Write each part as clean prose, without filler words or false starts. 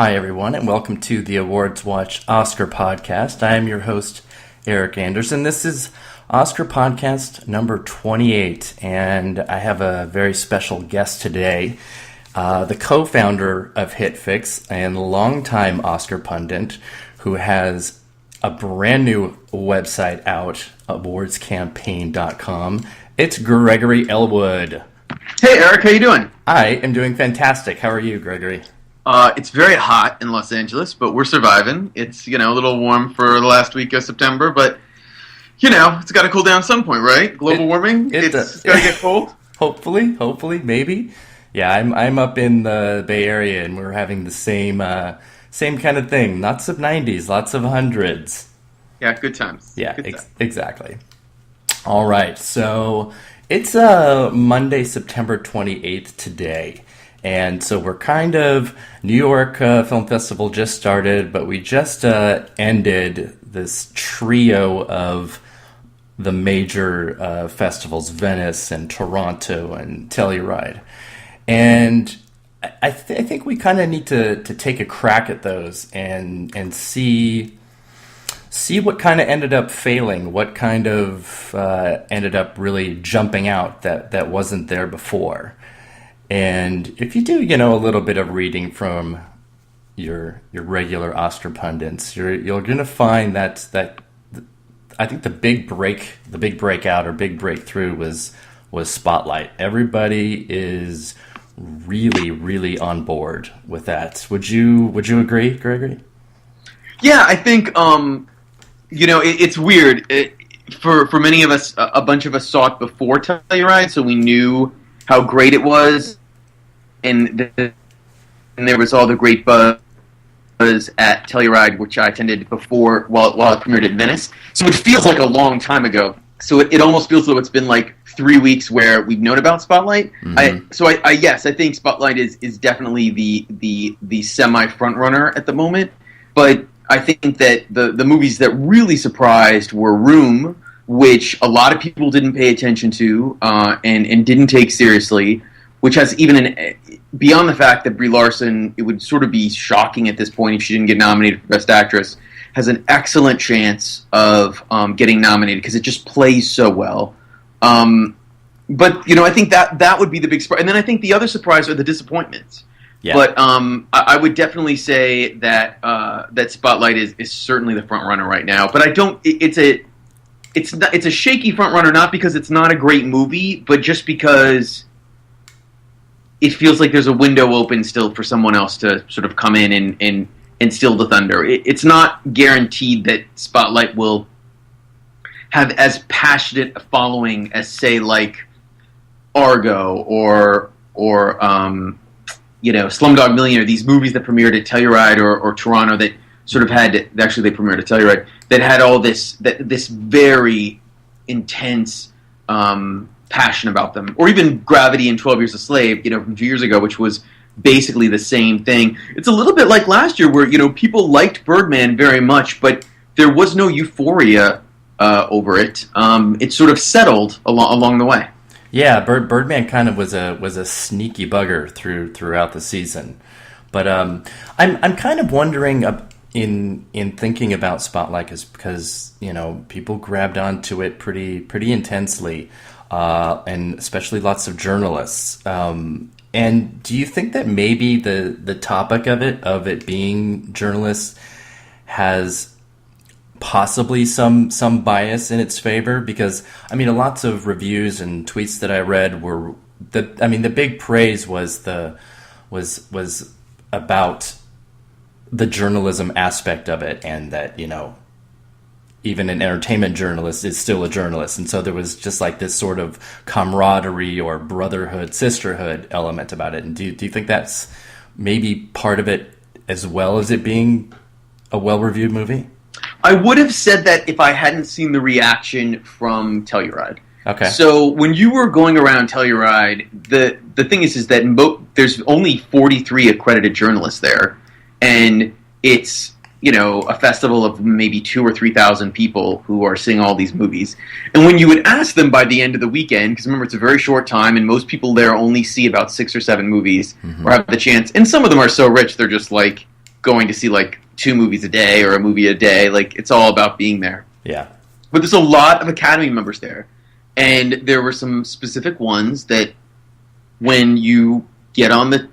Hi, everyone, and welcome to the AwardsWatch Oscar podcast. I am your host, Eric Anderson. This is Oscar podcast number 28, and I have a very special guest today, the co-founder of HitFix and longtime Oscar pundit, who has a brand new website out, awardscampaign.com. It's Gregory Ellwood. Hey, Eric, how you doing? I am doing fantastic. How are you, Gregory? It's very hot in Los Angeles, but we're surviving. It's, a little warm for the last week of September, but, it's got to cool down at some point, right? Global warming, it's got to get cold. Hopefully, maybe. Yeah, I'm up in the Bay Area, and we're having the same kind of thing. Lots of 90s, lots of hundreds. Yeah, good times. Yeah, exactly. All right, so it's Monday, September 28th today. And so we're kind of, New York Film Festival just started, but we just ended this trio of the major festivals, Venice and Toronto and Telluride. And I think we kind of need to take a crack at those and see what kind of ended up failing, what kind of ended up really jumping out that wasn't there before. And if you do, a little bit of reading from your regular Oscar pundits, you're going to find that I think the big breakout or big breakthrough was Spotlight. Everybody is really, really on board with that. Would you agree, Gregory? Yeah, I think it's weird. For many of us, a bunch of us saw it before Telluride, so we knew how great it was, and there was all the great buzz at Telluride, which I attended before while it premiered at Venice. So it feels like a long time ago. So it almost feels as though it's been like 3 weeks where we've known about Spotlight. Mm-hmm. I think Spotlight is definitely the semi front runner at the moment. But I think that the movies that really surprised were Room, which a lot of people didn't pay attention to and didn't take seriously, which has beyond the fact that Brie Larson, it would sort of be shocking at this point if she didn't get nominated for Best Actress, has an excellent chance of getting nominated because it just plays so well. But, I think that would be the big surprise. And then I think the other surprise are the disappointments. Yeah. But I would definitely say that that Spotlight is certainly the front runner right now. But I don't. It's a shaky front runner, not because it's not a great movie, but just because it feels like there's a window open still for someone else to sort of come in and steal the thunder. It's not guaranteed that Spotlight will have as passionate a following as, say, like Argo or Slumdog Millionaire, these movies that premiered at Telluride or Toronto that sort of had, actually they premiered at Telluride, that had all this very intense passion about them. Or even Gravity and 12 Years a Slave, from 2 years ago, which was basically the same thing. It's a little bit like last year where, people liked Birdman very much, but there was no euphoria over it. It sort of settled along the way. Yeah, Birdman kind of was a sneaky bugger throughout the season. But I'm kind of wondering in thinking about Spotlight because people grabbed onto it pretty intensely, and especially lots of journalists. And do you think that maybe the topic of it being journalists has possibly some bias in its favor? Because lots of reviews and tweets that I read were the big praise was about the journalism aspect of it, and that even an entertainment journalist is still a journalist, and so there was just like this sort of camaraderie or brotherhood, sisterhood element about it. And do you think that's maybe part of it as well as it being a well-reviewed movie? I would have said that if I hadn't seen the reaction from Telluride. Okay. So when you were going around Telluride, the thing is that there's only 43 accredited journalists there, and it's a festival of maybe 2,000 or 3,000 people who are seeing all these movies. And when you would ask them by the end of the weekend, because remember it's a very short time, and most people there only see about 6 or 7 movies, or have the chance. And some of them are so rich they're just like, going to see like 2 movies a day or a movie a day. Like, it's all about being there. Yeah. But there's a lot of Academy members there. And there were some specific ones that when you get on the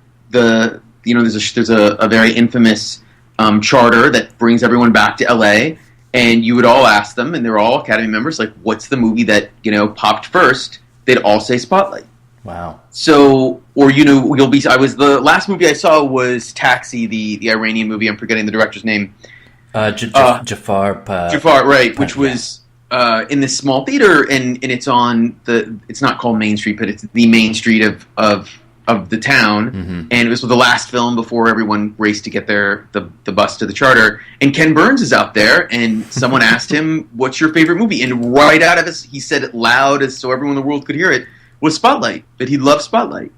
there's a very infamous charter that brings everyone back to LA, and you would all ask them, and they're all Academy members, like, what's the movie that, popped first? They'd all say Spotlight. Wow. So, or, the last movie I saw was Taxi, the Iranian movie. I'm forgetting the director's name. Jafar, right, which was in this small theater, and it's on it's not called Main Street, but it's the main street of the town, and it was the last film before everyone raced to get the bus to the charter. And Ken Burns is out there, and someone asked him, "What's your favorite movie?" And right out of he said it loud so everyone in the world could hear it, was Spotlight. That he loved Spotlight,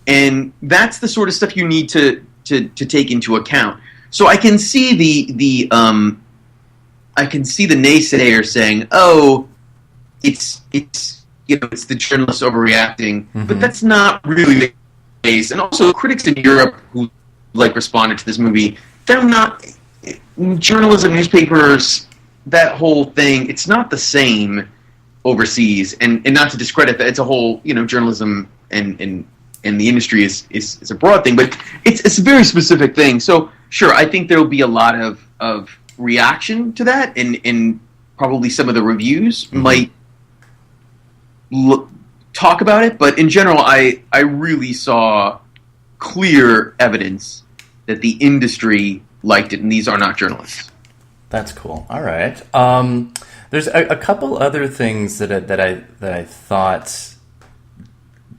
and that's the sort of stuff you need to take into account. So I can see the naysayer saying, "Oh, it's the journalists overreacting," but that's not really the case. And also, critics in Europe who responded to this movie, they're not journalism, newspapers, that whole thing. It's not the same overseas, and not to discredit that. It's a whole journalism and the industry is a broad thing, but it's a very specific thing. So sure, I think there will be a lot of reaction to that, and probably some of the reviews might talk about it, but in general, I really saw clear evidence that the industry liked it, and these are not journalists. That's cool. All right. There's a couple other things that I thought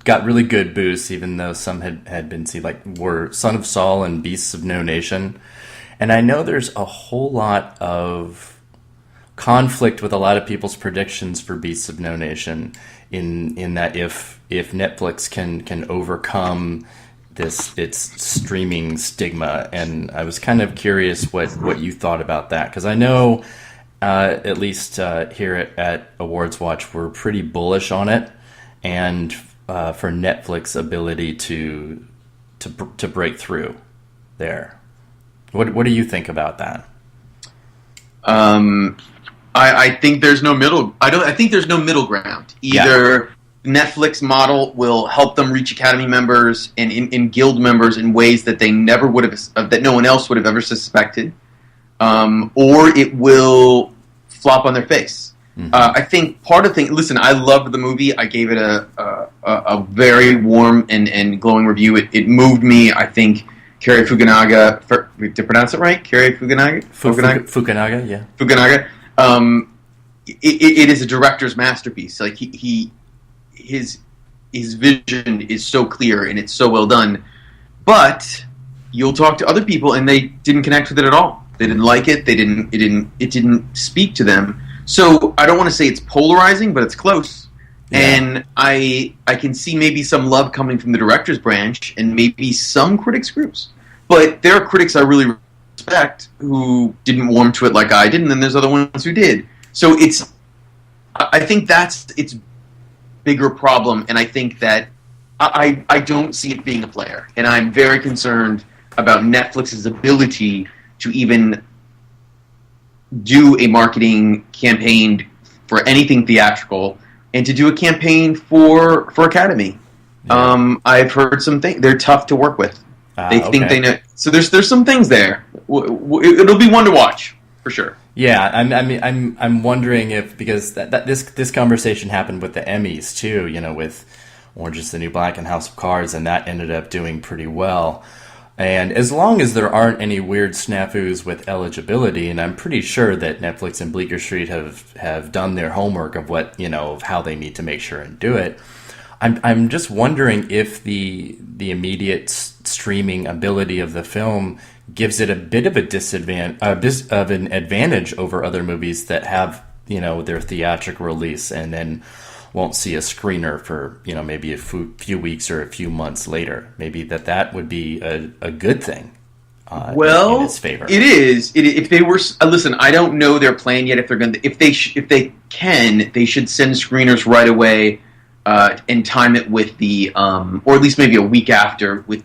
got really good boosts, even though some had been seen, were Son of Saul and Beasts of No Nation. And I know there's a whole lot of conflict with a lot of people's predictions for Beasts of No Nation, in that if Netflix can overcome its streaming stigma. And I was kind of curious what you thought about that, because I know at least here at AwardsWatch we're pretty bullish on it, and for Netflix's ability to break through there. What do you think about that? I think there's no middle. I think there's no middle ground. Either Netflix model will help them reach Academy members and guild members in ways that they never would have, that no one else would have ever suspected, or it will flop on their face. I think part of the thing. Listen, I loved the movie. I gave it a very warm and glowing review. It moved me. I think Cary Fukunaga, to pronounce it right, Cary Fukunaga? Fukunaga, yeah. Fukunaga. It is a director's masterpiece. Like his vision is so clear and it's so well done. But you'll talk to other people and they didn't connect with it at all. They didn't like it. It didn't speak to them. So I don't want to say it's polarizing, but it's close. Yeah. And I can see maybe some love coming from the director's branch and maybe some critics groups. But there are critics I really respect who didn't warm to it like I did, and then there's other ones who did. So I think that's its bigger problem, and I think that I don't see it being a player. And I'm very concerned about Netflix's ability to even do a marketing campaign for anything theatrical, and to do a campaign for Academy. Yeah. I've heard some things. They're tough to work with. They think they know. So there's some things there. It'll be one to watch for sure. Yeah, I'm wondering if, because this conversation happened with the Emmys too. With Orange Is the New Black and House of Cards, and that ended up doing pretty well. And as long as there aren't any weird snafus with eligibility, and I'm pretty sure that Netflix and Bleecker Street have done their homework of what, of how they need to make sure and do it. I'm just wondering if the immediate streaming ability of the film gives it a bit of a an advantage over other movies that have, their theatrical release and then won't see a screener for, maybe a few weeks or a few months later. Maybe that would be a good thing. In its favor. It is. If they were, listen, I don't know their plan yet. If they're going to, if they can, they should send screeners right away, and time it with the, or at least maybe a week after with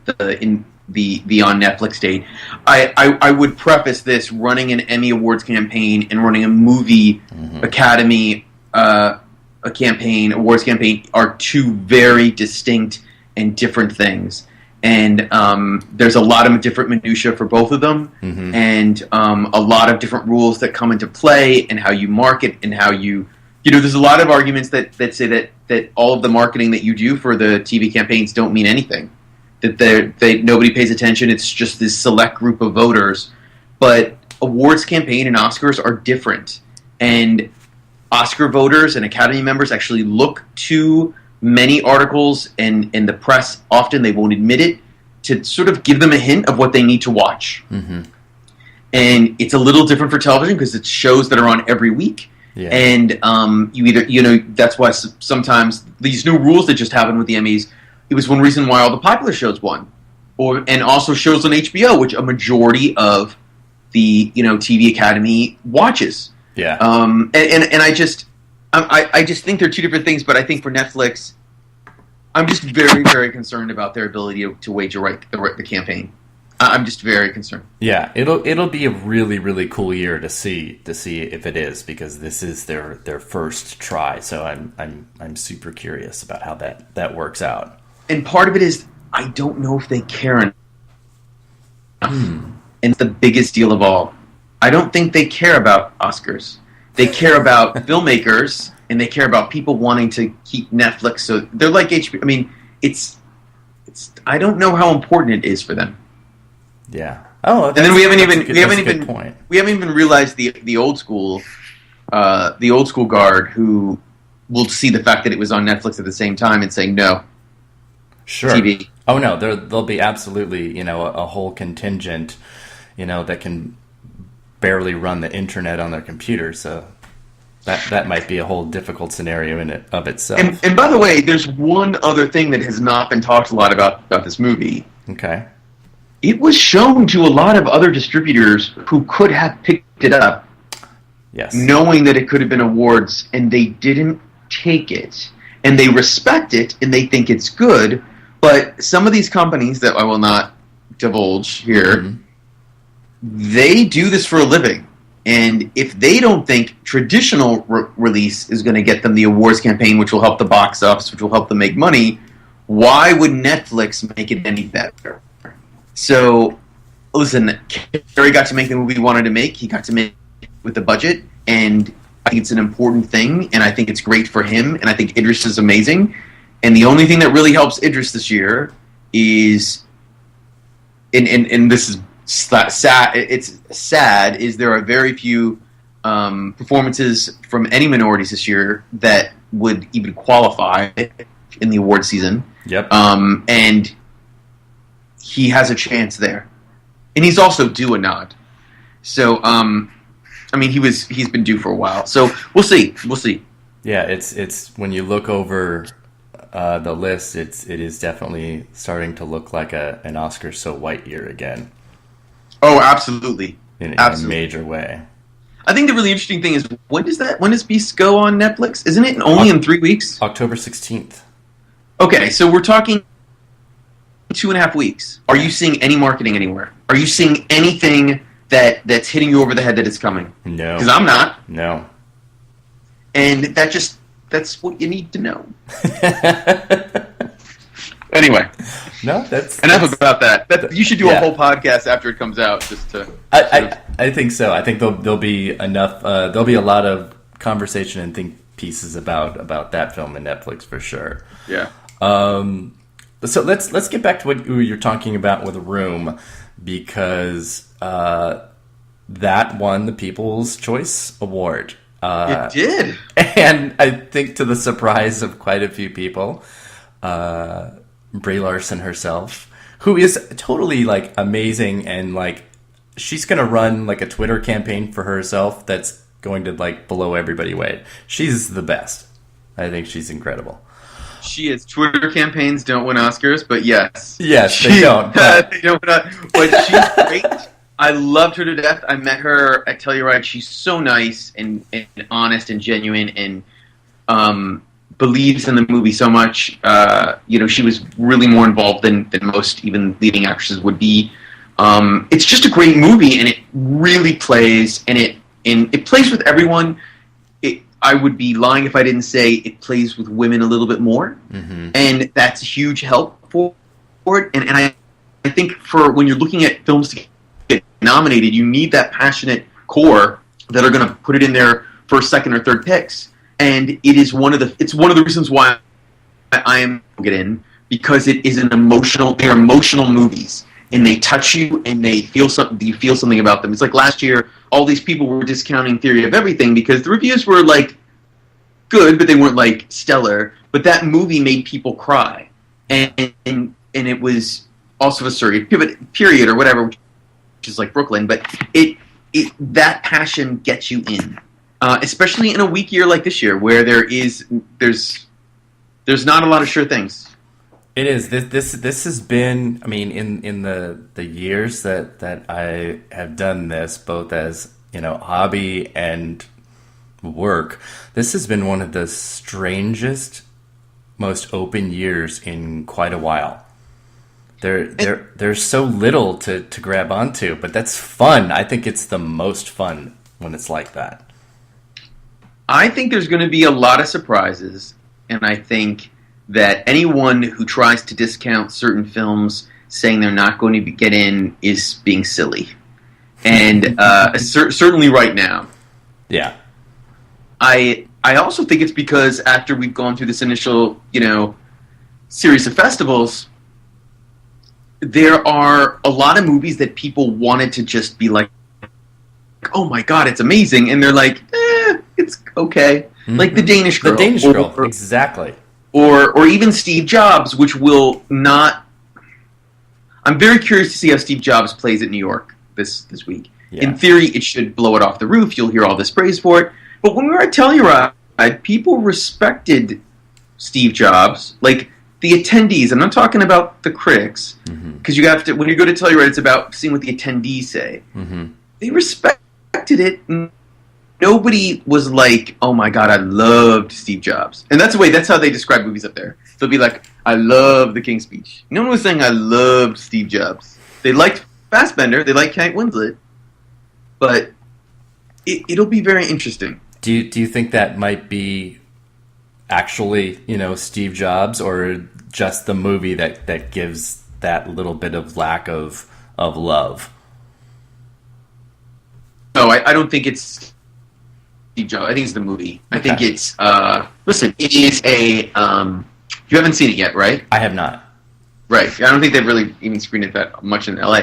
the on Netflix date. I would preface this: running an Emmy Awards campaign and running a movie Academy awards campaign are two very distinct and different things. And there's a lot of different minutia for both of them, and a lot of different rules that come into play, and how you market, and how there's a lot of arguments that say that all of the marketing that you do for the TV campaigns don't mean anything, that nobody pays attention. It's just this select group of voters. But awards campaign and Oscars are different, and Oscar voters and Academy members actually look to many articles and the press, often they won't admit it, to sort of give them a hint of what they need to watch. And it's a little different for television because it's shows that are on every week. Yeah. And that's why sometimes these new rules that just happened with the Emmys, it was one reason why all the popular shows won. And also shows on HBO, which a majority of the TV Academy watches. Yeah. And I just think they're two different things, but I think for Netflix, I'm just very, very concerned about their ability to wage the campaign. I'm just very concerned. Yeah, it'll be a really, really cool year to see if it is, because this is their first try. So I'm super curious about how that works out. And part of it is I don't know if they care enough. And it's the biggest deal of all. I don't think they care about Oscars. They care about filmmakers, and they care about people wanting to keep Netflix. So they're like HBO. I mean, it's. I don't know how important it is for them. Yeah. Oh, and then we haven't even realized the old school guard who will see the fact that it was on Netflix at the same time and saying no. Sure. TV. Oh no, there'll be absolutely a whole contingent, that can barely run the internet on their computer, so that might be a whole difficult scenario in it of itself. And by the way, there's one other thing that has not been talked a lot about this movie. Okay. It was shown to a lot of other distributors who could have picked it up, yes, knowing that it could have been awards, and they didn't take it. And they respect it, and they think it's good, but some of these companies that I will not divulge here, they do this for a living. And if they don't think traditional release is going to get them the awards campaign, which will help the box office, which will help them make money, why would Netflix make it any better? So, listen, Kerry got to make the movie he wanted to make. He got to make it with the budget, and I think it's an important thing, and I think it's great for him, and I think Idris is amazing. And the only thing that really helps Idris this year is, and this is sad. It's sad. Is there are very few performances from any minorities this year that would even qualify in the award season. Yep. And he has a chance there, and he's also due a nod. So, he's been due for a while. So we'll see. Yeah, it's when you look over the list, it is definitely starting to look like an Oscar so white year again. Oh, absolutely. In a major way. I think the really interesting thing is, when does Beast go on Netflix? Isn't it only in 3 weeks? October 16th. Okay, so we're talking 2.5 weeks. Are you seeing any marketing anywhere? Are you seeing anything that's hitting you over the head that it's coming? No. Because I'm not. No. And that's what you need to know. Anyway. No, that's enough about that. You should do a whole podcast after it comes out, just to. I think so. I think there'll be enough. There'll be a lot of conversation and think pieces about that film in Netflix for sure. Yeah. So let's get back to what you're talking about with Room, because that won the People's Choice Award. It did, and I think to the surprise of quite a few people. Brie Larson herself, who is totally amazing, and she's gonna run a Twitter campaign for herself that's going to blow everybody away. She's the best. I think she's incredible. She is. Twitter campaigns don't win Oscars, but yes, they don't. They don't win, but she's great. I loved her to death. I met her at Telluride. She's so nice and honest and genuine, and believes in the movie so much. She was really more involved than most even leading actresses would be. It's just a great movie, and it really plays, and it plays with everyone. I would be lying if I didn't say it plays with women a little bit more, and that's a huge help for it. And I think for when you're looking at films to get nominated, you need that passionate core that are going to put it in their first, second, or third picks. And it's one of the reasons why I am get in, because it is they're emotional movies. And they touch you, and they feel something. You feel something about them. It's like last year, all these people were discounting Theory of Everything because the reviews were like good, but they weren't like stellar. But that movie made people cry, and it was also a surrogate period or whatever, which is like Brooklyn. But that passion gets you in, especially in a weak year like this year, where there's not a lot of sure things. It is. This has been, I mean, in the years that I have done this, both as, hobby and work, this has been one of the strangest, most open years in quite a while. There's so little to grab onto, but that's fun. I think it's the most fun when it's like that. I think there's going to be a lot of surprises, and I think that anyone who tries to discount certain films saying they're not going to get in is being silly. And certainly right now. Yeah. I also think it's because after we've gone through this initial, series of festivals, there are a lot of movies that people wanted to just be like, oh my God, it's amazing. And they're like, it's okay. Mm-hmm. Like The Danish Girl. The Danish Girl, exactly. Or even Steve Jobs, which will not... I'm very curious to see how Steve Jobs plays at New York this week. Yeah. In theory, it should blow it off the roof. You'll hear all this praise for it. But when we were at Telluride, people respected Steve Jobs. Like, the attendees, I'm not talking about the critics, because you have to... When you go to Telluride, it's about seeing what the attendees say. Mm-hmm. They respected it. Nobody was like, oh my God, I loved Steve Jobs. And that's how they describe movies up there. They'll be like, I love The King's Speech. No one was saying I loved Steve Jobs. They liked Fassbender, they liked Kate Winslet, but it'll be very interesting. Do you think that might be actually, Steve Jobs, or just the movie that gives that little bit of lack of love? No, I don't think it's Steve Jobs. I think it's the movie. Okay. I think it's listen, it is a you haven't seen it yet, right? I have not. Right. I don't think they've really even screened it that much in LA.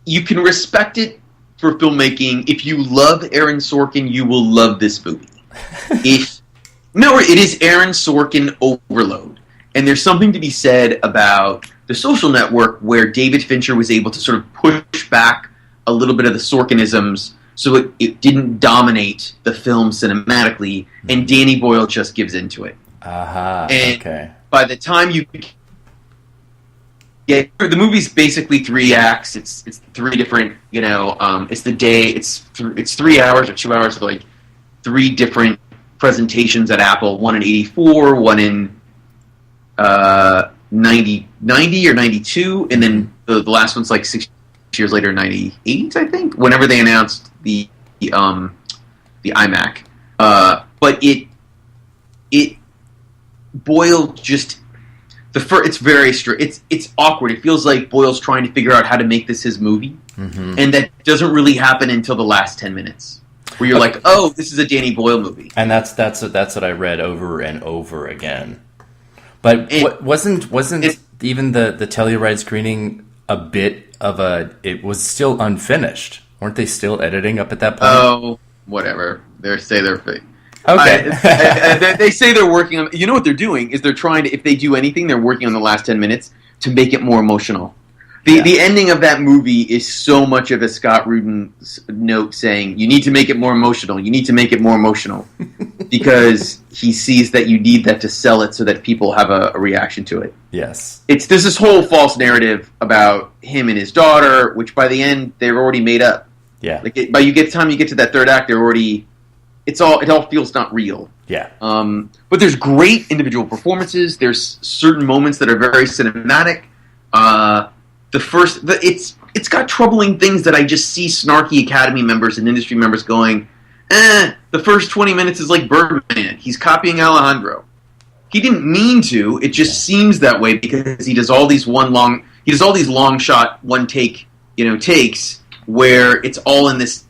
You can respect it for filmmaking. If you love Aaron Sorkin, you will love this movie. It is Aaron Sorkin overload. And there's something to be said about The Social Network, where David Fincher was able to sort of push back a little bit of the Sorkinisms so it didn't dominate the film cinematically, and Danny Boyle just gives into it. Okay. By the time you get... The movie's basically 3 acts. It's 3 different, it's the day... It's 3 hours or 2 hours of, like, 3 different presentations at Apple. One in 84, one in 90 or 92, and then the last one's like 6 years later, 98, I think, whenever they announced the iMac. But it Boyle just it's very it's awkward. It feels like Boyle's trying to figure out how to make this his movie, and that doesn't really happen until the last 10 minutes, where you're like, oh, this is a Danny Boyle movie. And that's what I read over and over again. But wasn't even the Telluride screening a bit of it was still unfinished? Weren't they still editing up at that point? Oh, whatever. They say they're fake. Okay. They say they're working on... You know what they're doing is they're trying to... If they do anything, they're working on the last 10 minutes to make it more emotional. The ending of that movie is so much of a Scott Rudin note saying, you need to make it more emotional. You need to make it more emotional. Because he sees that you need that to sell it so that people have a reaction to it. Yes. There's this whole false narrative about him and his daughter, which by the end, they're already made up. Yeah. By you get to that third act, they're already it all feels not real. Yeah. But there's great individual performances. There's certain moments that are very cinematic. It's got troubling things that I just see snarky Academy members and industry members going, the first 20 minutes is like Birdman. He's copying Alejandro. He didn't mean to. It just seems that way because he does all these long shot, one take, takes where it's all in this,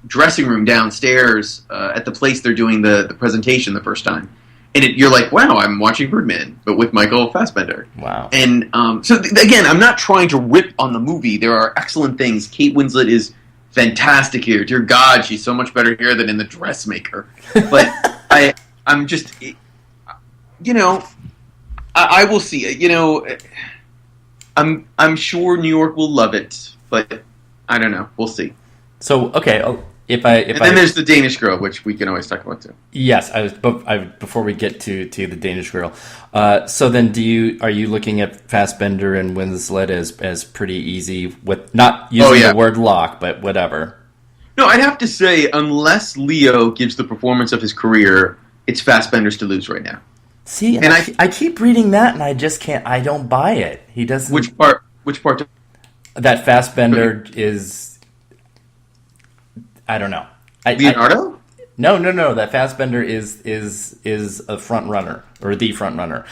dressing room downstairs at the place they're doing the presentation the first time. And you're like, wow, I'm watching Birdman, but with Michael Fassbender. Wow. And again, I'm not trying to rip on the movie. There are excellent things. Kate Winslet is fantastic here. Dear God, she's so much better here than in The Dressmaker. But I'm just, I will see. I'm sure New York will love it, but I don't know. We'll see. So, okay, there's the Danish Girl, which we can always talk about too. Yes, before we get to the Danish Girl. So then, are you looking at Fassbender and Winslet as pretty easy with not using the word lock, but whatever? No, I'd have to say, unless Leo gives the performance of his career, it's Fassbender's to lose right now. See, and I keep reading that, and I just can't. I don't buy it. He doesn't. Which part? That Fassbender is. I don't know. Leonardo? No. That Fassbender is a front runner or the front runner.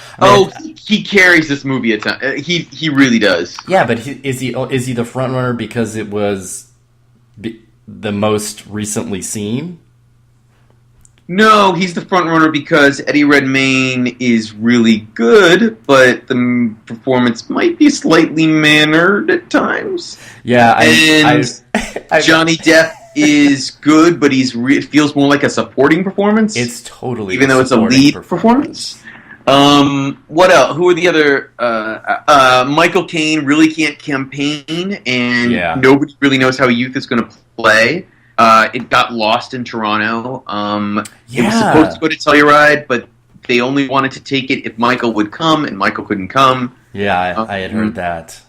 He carries this movie a ton. He really does. Yeah, but is he the front runner because it was the most recently seen? No, he's the front runner because Eddie Redmayne is really good, but the performance might be slightly mannered at times. Yeah, Johnny Depp is good, but it feels more like a supporting performance. It's totally even though it's a lead performance. What else? Who are the other? Michael Caine really can't campaign, and nobody really knows how youth is going to play. It got lost in Toronto. It was supposed to go to Telluride, but they only wanted to take it if Michael would come, and Michael couldn't come. Yeah, I had heard that.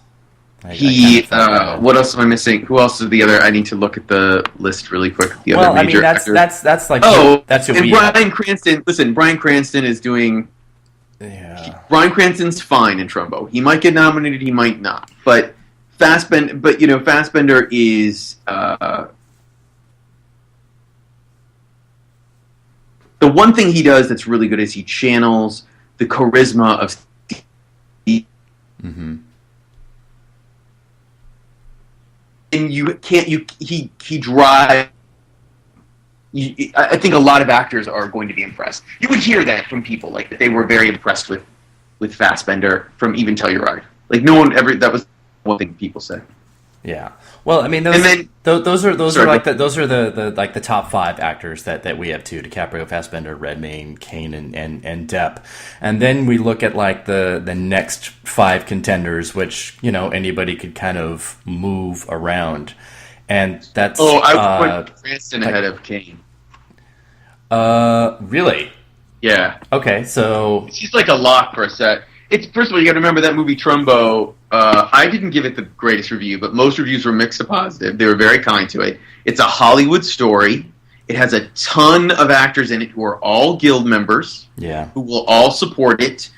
What else am I missing? Who else is the other? I need to look at the list really quick. The other major actors. That's like that's who and we Bryan Cranston. Listen, Bryan Cranston is doing. Yeah. Bryan Cranston's fine in Trumbo. He might get nominated. He might not. But Fassbender is. The one thing he does that's really good is he channels the charisma of Steve. Mm-hmm. And he drives. I think a lot of actors are going to be impressed. You would hear that from people, like they were very impressed with Fassbender from even Telluride. Like no one ever. That was one thing people said. Yeah. Well, I mean, those are the top 5 actors that we have too: DiCaprio, Fassbender, Redmayne, Caine, and Depp. And then we look at like the next 5 contenders, which anybody could kind of move around, and that's. I would put Cranston ahead of Caine. Really? Yeah. Okay, so she's like a lock for a set. It's first of all, you got to remember that movie Trumbo. I didn't give it the greatest review, but most reviews were mixed to positive. They were very kind to it. It's a Hollywood story. It has a ton of actors in it who are all guild members. Yeah. Who will all support it.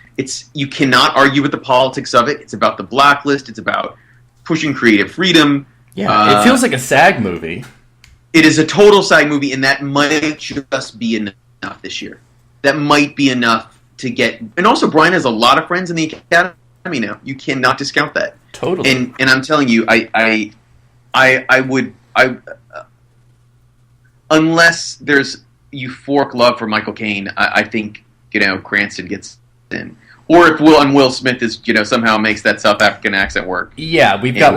You cannot argue with the politics of it. It's about the blacklist. It's about pushing creative freedom. Yeah. It feels like a SAG movie. It is a total SAG movie, and that might just be enough this year. That might be enough to get, and also Brian has a lot of friends in the Academy now. You cannot discount that. Totally. And I'm telling you, I would unless there's euphoric love for Michael Caine, I think Cranston gets in. Or if Will Smith is somehow makes that South African accent work. Yeah, we've got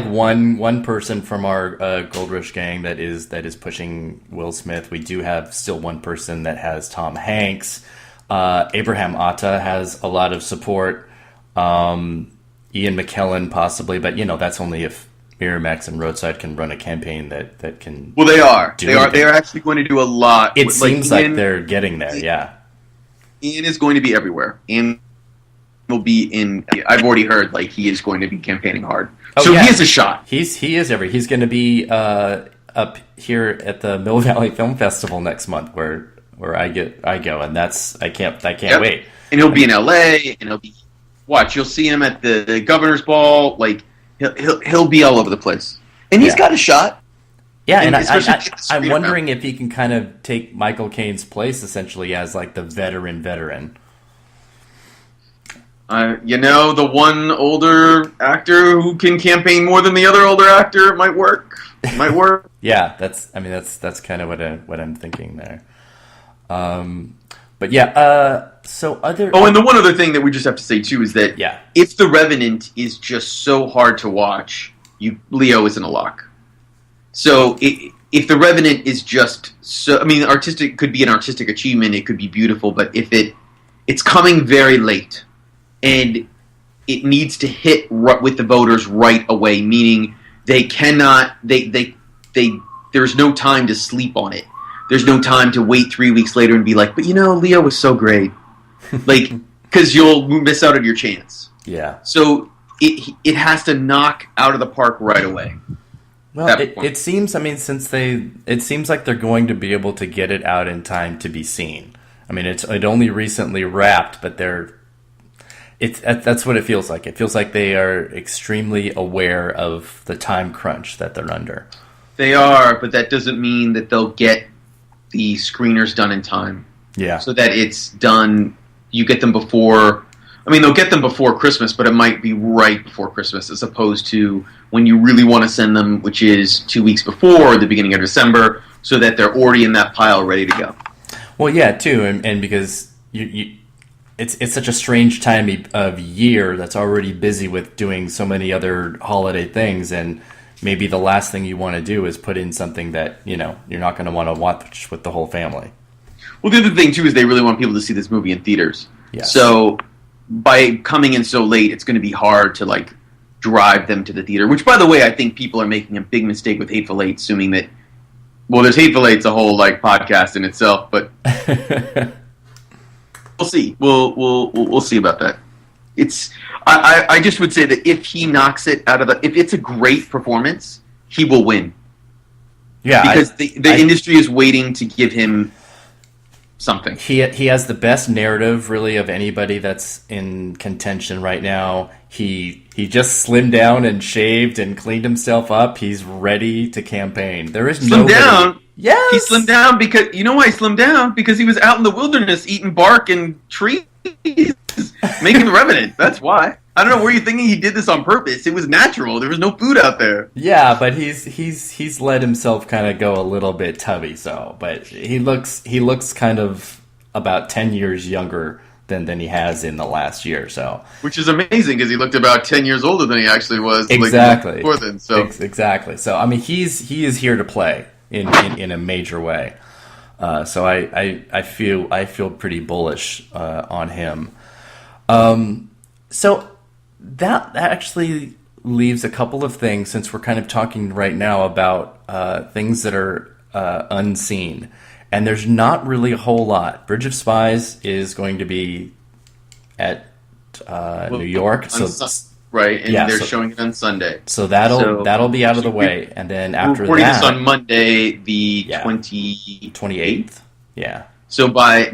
one person from our Gold Rush gang that is pushing Will Smith. We do have still one person that has Tom Hanks. Abraham Atta has a lot of support. Ian McKellen possibly, but that's only if Miramax and Roadside can run a campaign that can. Well, they are. They are actually going to do a lot. It seems like they're getting there. Yeah. Ian is going to be everywhere. Ian will be in. I've already heard he is going to be campaigning hard. So he has a shot. He is everywhere. He's going to be up here at the Mill Valley Film Festival next month, where I go, and I can't wait. And he'll be in LA, and you'll see him at the governor's ball. Like he'll be all over the place, and he's got a shot. Yeah, and I'm wondering if he can kind of take Michael Caine's place essentially as like the veteran. The one older actor who can campaign more than the other older actor might work. Yeah, that's kind of what I'm thinking there. But yeah, so other. Oh, and the one other thing that we just have to say too is that if The Revenant is just so hard to watch, Leo isn't a lock. So if The Revenant is just so, artistic could be an artistic achievement, it could be beautiful, but if it's coming very late. And it needs to hit with the voters right away, meaning they cannot. There's no time to sleep on it. There's no time to wait 3 weeks later and be like, but Leo was so great, like because you'll miss out on your chance. Yeah. So it has to knock out of the park right away. Well, it seems. It seems like they're going to be able to get it out in time to be seen. It only recently wrapped, but that's what it feels like. It feels like they are extremely aware of the time crunch that they're under. They are, but that doesn't mean that they'll get the screeners done in time. Yeah. So that it's done, you get them before, they'll get them before Christmas, but it might be right before Christmas as opposed to when you really want to send them, which is 2 weeks before the beginning of December, so that they're already in that pile ready to go. Well, yeah, too, and because it's such a strange time of year that's already busy with doing so many other holiday things, and maybe the last thing you want to do is put in something that you're not going to want to watch with the whole family. Well, the other thing too is they really want people to see this movie in theaters. Yes. So by coming in so late, it's going to be hard to drive them to the theater. Which, by the way, I think people are making a big mistake with Hateful Eight, assuming that. Well, there's Hateful Eight's a whole podcast in itself, but. We'll see. We'll see about that. I just would say that if he knocks it out of if it's a great performance, he will win. Yeah, because the industry is waiting to give him something. He has the best narrative, really, of anybody that's in contention right now. He just slimmed down and shaved and cleaned himself up. He's ready to campaign. There is slimmed down. Yes, he slimmed down because why he slimmed down? Because he was out in the wilderness eating bark and trees, making The Revenant. That's why. I don't know. Were you thinking he did this on purpose? It was natural. There was no food out there. Yeah, but he's let himself kind of go a little bit tubby. So, but he looks kind of about 10 years younger than he has in the last year. So, which is amazing because he looked about 10 years older than he actually was. Exactly. Before then. So exactly. So he is here to play in a major way. So I feel pretty bullish on him. So that actually leaves a couple of things, since we're kind of talking right now about things that are unseen. And there's not really a whole lot. Bridge of Spies is going to be at New York. Right, and they're showing it on Sunday. So that'll be out of the way. And then after that... We're recording this on Monday, the 28th. Yeah. So by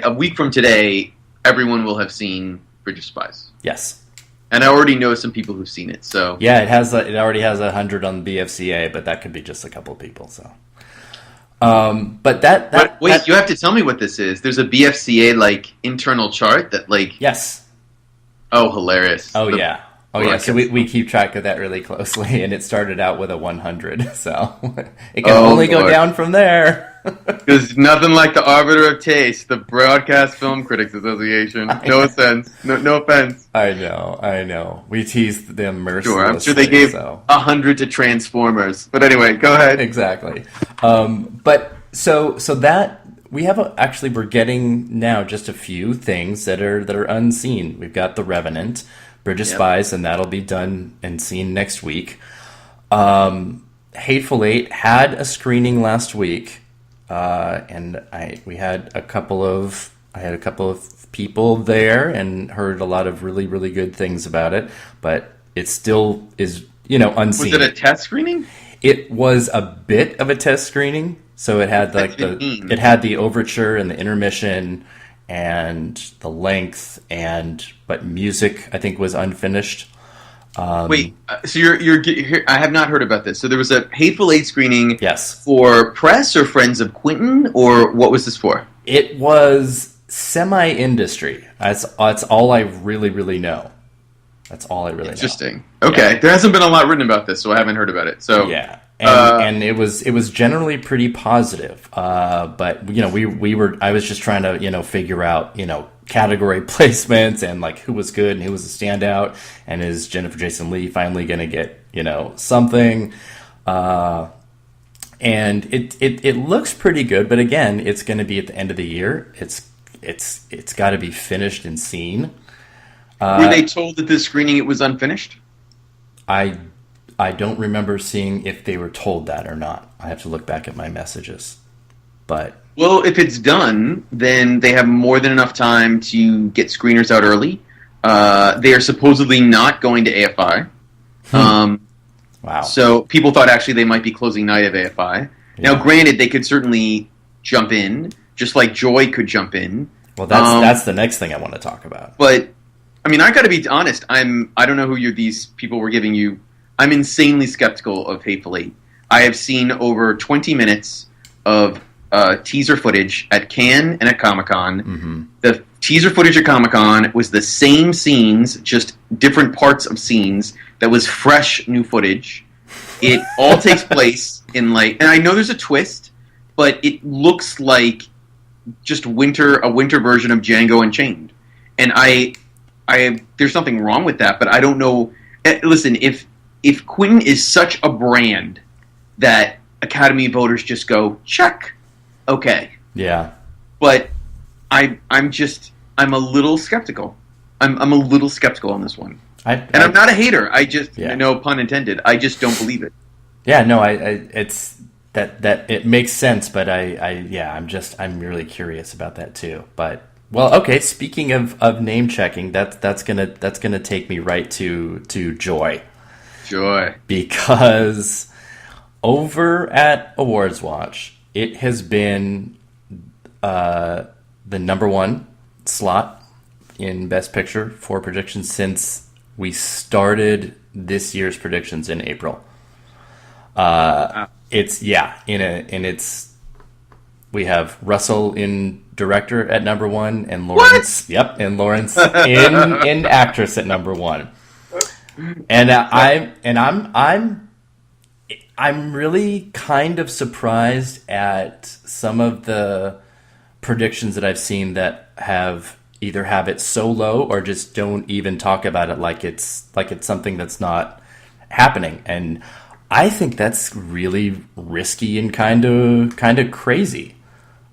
a week from today, everyone will have seen Bridge of Spies. Yes. And I already know some people who've seen it. So yeah, it already has 100 on BFCA, but that could be just a couple of people. So, but wait, you have to tell me what this is. There's a BFCA internal chart that yes. Oh, hilarious! Oh yeah. So we keep track of that really closely, and it started out with a 100, so it can only go down from there. There's nothing like the arbiter of taste, the Broadcast Film Critics Association. No offense. No offense. I know. We teased them mercilessly. Sure, I'm sure they gave 100 to Transformers. But anyway, go ahead. Exactly. But so that we have we're getting now just a few things that are unseen. We've got The Revenant, Bridge of Spies, and that'll be done and seen next week. Hateful Eight had a screening last week. And I had a couple of people there and heard a lot of really, really good things about it, but it still is, unseen. Was it a test screening? It was a bit of a test screening, so it had like it had the overture and the intermission and the length, but music I think was unfinished. Wait, so I have not heard about this. So there was a Hateful Eight screening, yes, for press or friends of Quentin, or what was this for? It was semi-industry. That's all I really know. That's all I really know. Interesting. Okay, yeah. There hasn't been a lot written about this, so I haven't heard about it. So yeah, and it was generally pretty positive. But I was just trying to figure out category placements and like who was good and who was a standout, and is Jennifer Jason Leigh finally going to get something? And it looks pretty good, but again, it's going to be at the end of the year. It's got to be finished and seen. Were they told that this screening it was unfinished? I don't remember seeing if they were told that or not. I have to look back at my messages. But well, if it's done, then they have more than enough time to get screeners out early. They are supposedly not going to AFI. Wow. So people thought actually they might be closing night of AFI. Yeah. Now, granted, they could certainly jump in, just like Joy could jump in. Well, that's the next thing I want to talk about. But I mean, I got to be honest. I don't know who these people were giving you. I'm insanely skeptical of Hateful Eight. I have seen over 20 minutes of teaser footage at Cannes and at Comic-Con. Mm-hmm. The teaser footage at Comic-Con was the same scenes, just different parts of scenes. That was fresh new footage. It all takes place in and I know there's a twist, but it looks like just a winter version of Django Unchained. And there's nothing wrong with that, but I don't know. Listen, if Quentin is such a brand that Academy voters just go, check, okay. Yeah. But I'm a little skeptical. I'm a little skeptical on this one. I'm not a hater. No pun intended. I just don't believe it. Yeah, no, it's that it makes sense, but I'm really curious about that too. But well, okay. Speaking of name checking, that's gonna take me right to Joy. Joy, because over at AwardsWatch, it has been the number one slot in Best Picture for predictions since we started this year's predictions in April. We have Russell in director at number one, and Lawrence. What? Yep, and Lawrence in actress at number one. And I'm really kind of surprised at some of the predictions that I've seen that either have it so low or just don't even talk about it like it's something that's not happening. And I think that's really risky and kind of crazy,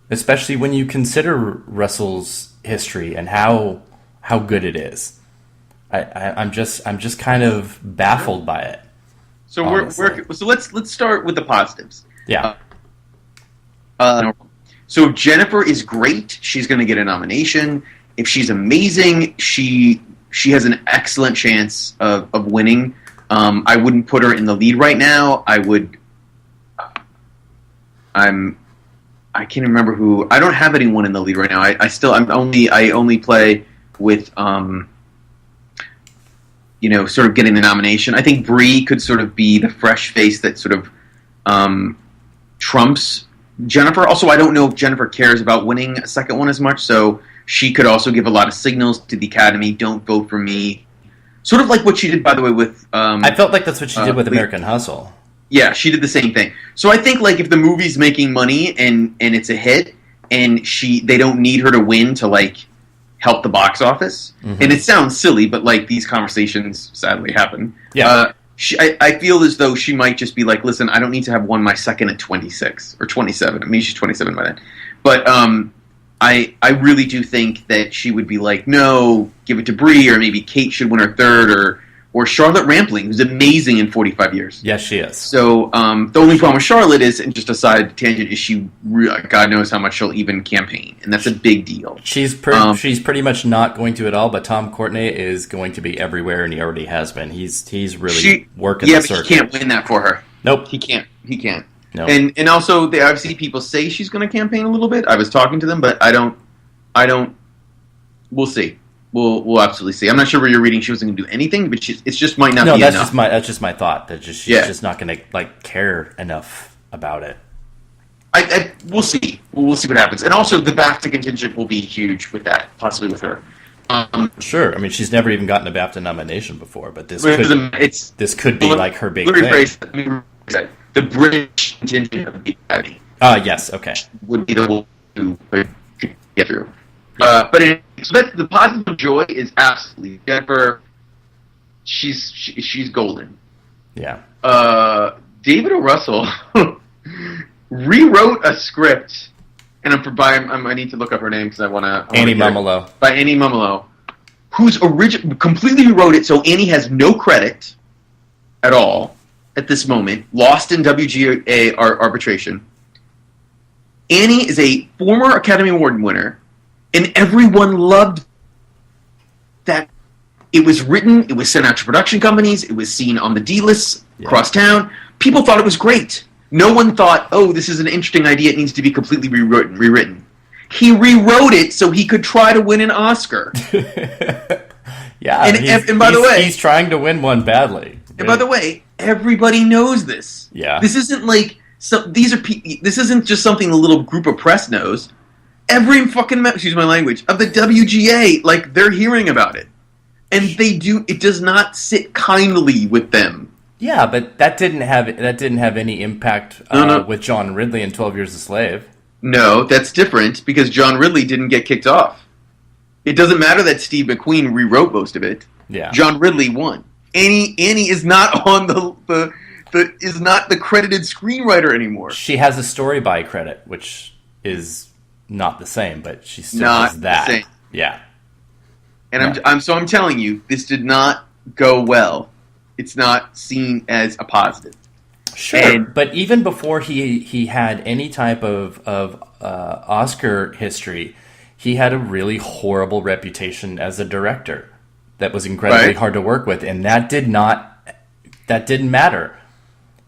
especially when you consider Russell's history and how good it is. I'm just kind of baffled by it. So let's start with the positives. Yeah. So if Jennifer is great, she's going to get a nomination. If she's amazing, she has an excellent chance of winning. I wouldn't put her in the lead right now. I can't remember who. I don't have anyone in the lead right now. I only play with sort of getting the nomination. I think Brie could sort of be the fresh face that sort of trumps Jennifer. Also, I don't know if Jennifer cares about winning a second one as much, so she could also give a lot of signals to the Academy. Don't vote for me. Sort of like what she did, by the way, with... I felt like that's what she did with American Hustle. Yeah, she did the same thing. So I think if the movie's making money and it's a hit, and they don't need her to win to help the box office, mm-hmm. and it sounds silly, but these conversations sadly happen. Yeah. I feel as though she might just be listen, I don't need to have won my second at 26 or 27. I mean, she's 27 by then. But I really do think that she would be no, give it to Brie, or maybe Kate should win her third, or Charlotte Rampling, who's amazing in 45 years. Yes, she is. So the only problem with Charlotte is, and just a side tangent, is she, God knows how much she'll even campaign, and that's a big deal. She's pretty much not going to at all, but Tom Courtenay is going to be everywhere, and he already has been. He's really working the circuit. Yeah, but he can't win that for her. Nope. He can't. He can't. No. And also, I've seen people say she's going to campaign a little bit. I was talking to them, but I don't. We'll see. We'll absolutely see. I'm not sure where you're reading. She wasn't going to do anything, but it just might not be enough. That's just my thought. That she's just not going to care enough about it. We'll see. We'll see what happens. And also, the BAFTA contingent will be huge with that, possibly with her. Sure. I mean, she's never even gotten a BAFTA nomination before, but this could be like her big thing. The British contingent of the Academy. Yes. Okay. Would be the one to get through. But so that's the positive joy is absolutely Jennifer. She's golden. Yeah. David O. Russell rewrote a script, and I need to look up her name because I want to. Annie Mumolo. By Annie Mumolo, who's completely rewrote it so Annie has no credit at all at this moment. Lost in WGA arbitration. Annie is a former Academy Award winner, and everyone loved that. It was written, it was sent out to production companies, it was seen on the D-list across town. People thought it was great. No one thought, oh, this is an interesting idea, it needs to be completely rewritten. He rewrote it so he could try to win an Oscar. Yeah, and by the way, he's trying to win one badly. And by the way, everybody knows this. Yeah. This isn't like this isn't just something a little group of press knows. Every fucking excuse my language of the WGA, like they're hearing about it. And it does not sit kindly with them. Yeah, but that didn't have any impact with John Ridley in 12 Years a Slave. No, that's different because John Ridley didn't get kicked off. It doesn't matter that Steve McQueen rewrote most of it. Yeah. John Ridley won. Annie is not on is not the credited screenwriter anymore. She has a story by credit, which is not the same, but she still not has that. The same. Yeah. And I'm telling you, this did not go well. It's not seen as a positive. Sure, but even before he had any type of Oscar history, he had a really horrible reputation as a director that was incredibly hard to work with, and that didn't matter.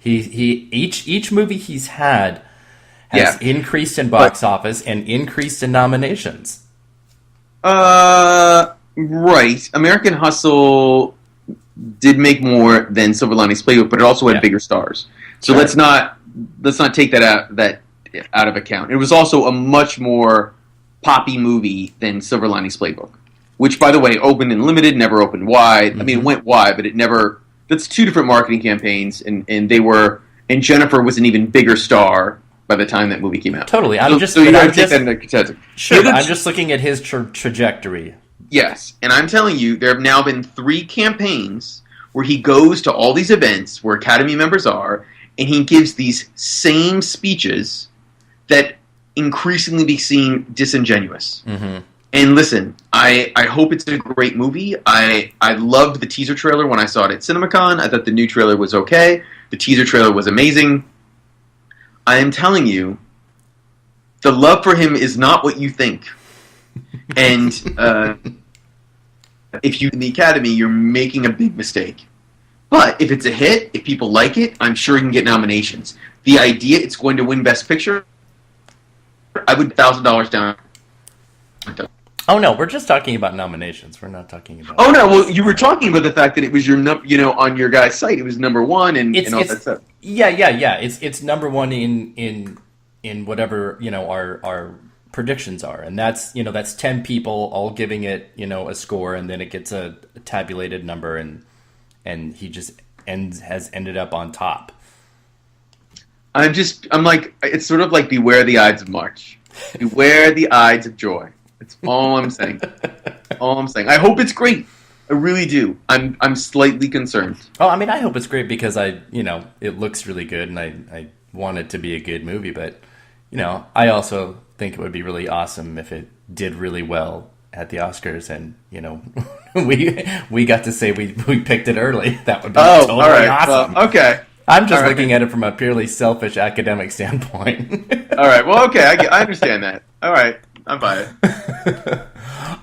Each movie he's had has increased in box office and increased in nominations. Right. American Hustle did make more than Silver Linings Playbook, but it also had bigger stars. So let's not take that out of account. It was also a much more poppy movie than Silver Linings Playbook, which, by the way, opened in limited, never opened wide. Mm-hmm. I mean, it went wide, but it never. That's two different marketing campaigns, and Jennifer was an even bigger star by the time that movie came out. Totally. I'm just looking at his trajectory. Yes, and I'm telling you, there have now been 3 campaigns where he goes to all these events where Academy members are, and he gives these same speeches that increasingly be seen disingenuous. Mm-hmm. And listen, I hope it's a great movie. I loved the teaser trailer when I saw it at CinemaCon. I thought the new trailer was okay. The teaser trailer was amazing. I am telling you, the love for him is not what you think. And if you're in the Academy, you're making a big mistake. But if it's a hit, if people like it, I'm sure you can get nominations. The idea it's going to win Best Picture, I would $1,000 down. Oh no, we're just talking about nominations. We're not talking about. Oh no, well you were talking about the fact that it was on your guy's site, it was number 1 and all that stuff. Yeah. It's number 1 in whatever our predictions are, and that's 10 people all giving it a score, and then it gets a tabulated number, and he just has ended up on top. I'm like, it's sort of like Beware the Ides of March. Beware the Ides of Joy. That's all I'm saying. I hope it's great. I really do. I'm slightly concerned. Oh, I mean, I hope it's great because it looks really good, and I want it to be a good movie, but I also think it would be really awesome if it did really well at the Oscars, and we got to say we picked it early. That would be totally awesome. Well, okay. I'm just looking at it from a purely selfish academic standpoint. All right. Well, okay. I understand that. All right. I'm by it.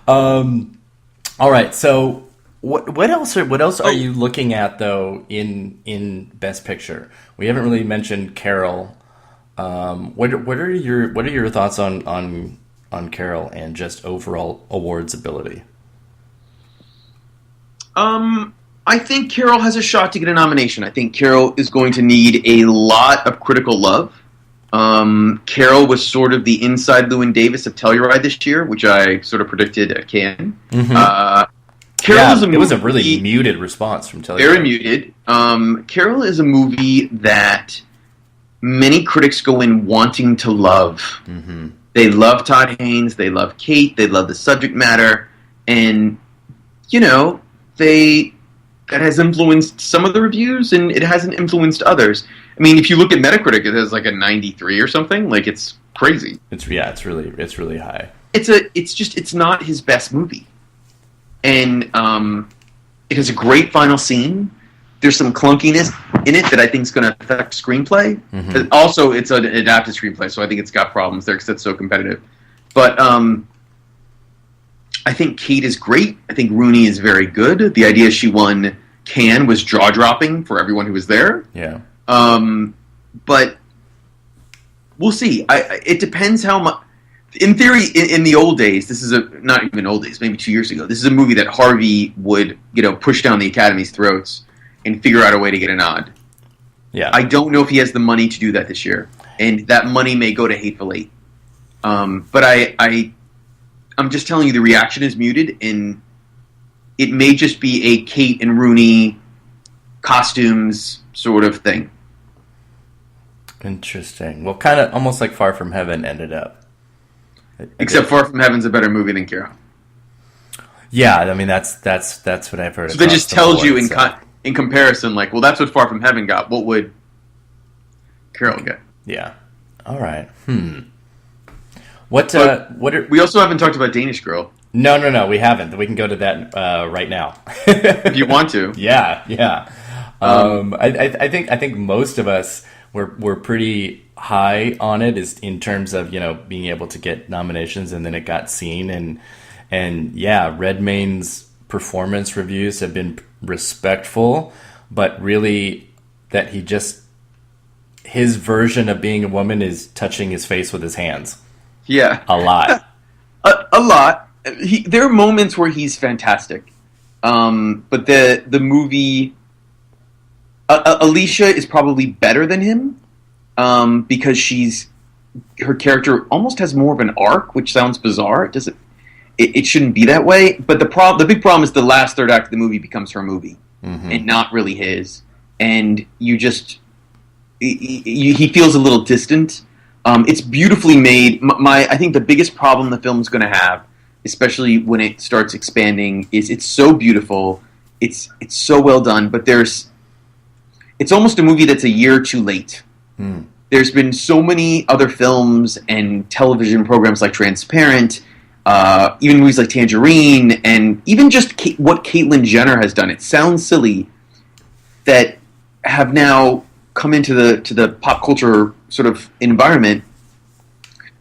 All right. So What else are you looking at though in Best Picture? We haven't really mentioned Carol. What are your thoughts on Carol and just overall awards ability? I think Carol has a shot to get a nomination. I think Carol is going to need a lot of critical love. Carol was sort of the inside Llewyn Davis of Telluride this year, which I sort of predicted at Cannes. Mm-hmm. Carol is a movie, it was a really muted response from Telluride. Very muted. Carol is a movie that many critics go in wanting to love. Mm-hmm. They love Todd Haynes, they love Kate, they love the subject matter, and, that has influenced some of the reviews, and it hasn't influenced others. I mean, if you look at Metacritic, it has like a 93 or something. Like, it's crazy. It's really high. It's not his best movie. And it has a great final scene. There's some clunkiness in it that I think is going to affect screenplay. Mm-hmm. Also, it's an adapted screenplay, so I think it's got problems there because it's so competitive. But I think Kate is great. I think Rooney is very good. The idea she won Cannes was jaw-dropping for everyone who was there. Yeah. But we'll see. It depends how much. In theory, in the old days, this is not even old days, maybe 2 years ago, this is a movie that Harvey would, push down the Academy's throats and figure out a way to get a nod. Yeah. I don't know if he has the money to do that this year, and that money may go to Hateful Eight. But I'm just telling you, the reaction is muted, and it may just be a Kate and Rooney costumes sort of thing. Interesting. Well, kind of almost like Far From Heaven ended up. Except Far From Heaven's a better movie than Carol. Yeah, I mean that's what I've heard. So that just tells you in comparison, like, well, that's what Far From Heaven got. What would Carol get? Yeah. All right. What are we also haven't talked about Danish Girl. No, we haven't. We can go to that right now. If you want to. Yeah. I think most of us were pretty high on it, is in terms of being able to get nominations, and then it got seen, and yeah, Redmayne's performance reviews have been respectful, but really that his version of being a woman is touching his face with his hands. Yeah, a lot. a lot. There are moments where he's fantastic, but the movie. Alicia is probably better than him because her character almost has more of an arc, which sounds bizarre. It shouldn't be that way. But the big problem is the last third act of the movie becomes her movie, mm-hmm. and not really his. And he feels a little distant. It's beautifully made. I think the biggest problem the film's going to have, especially when it starts expanding, is it's so beautiful. It's so well done, but it's almost a movie that's a year too late. There's been so many other films and television programs like Transparent, even movies like Tangerine, and even just what Caitlyn Jenner has done. It sounds silly, that have now come into the pop culture sort of environment,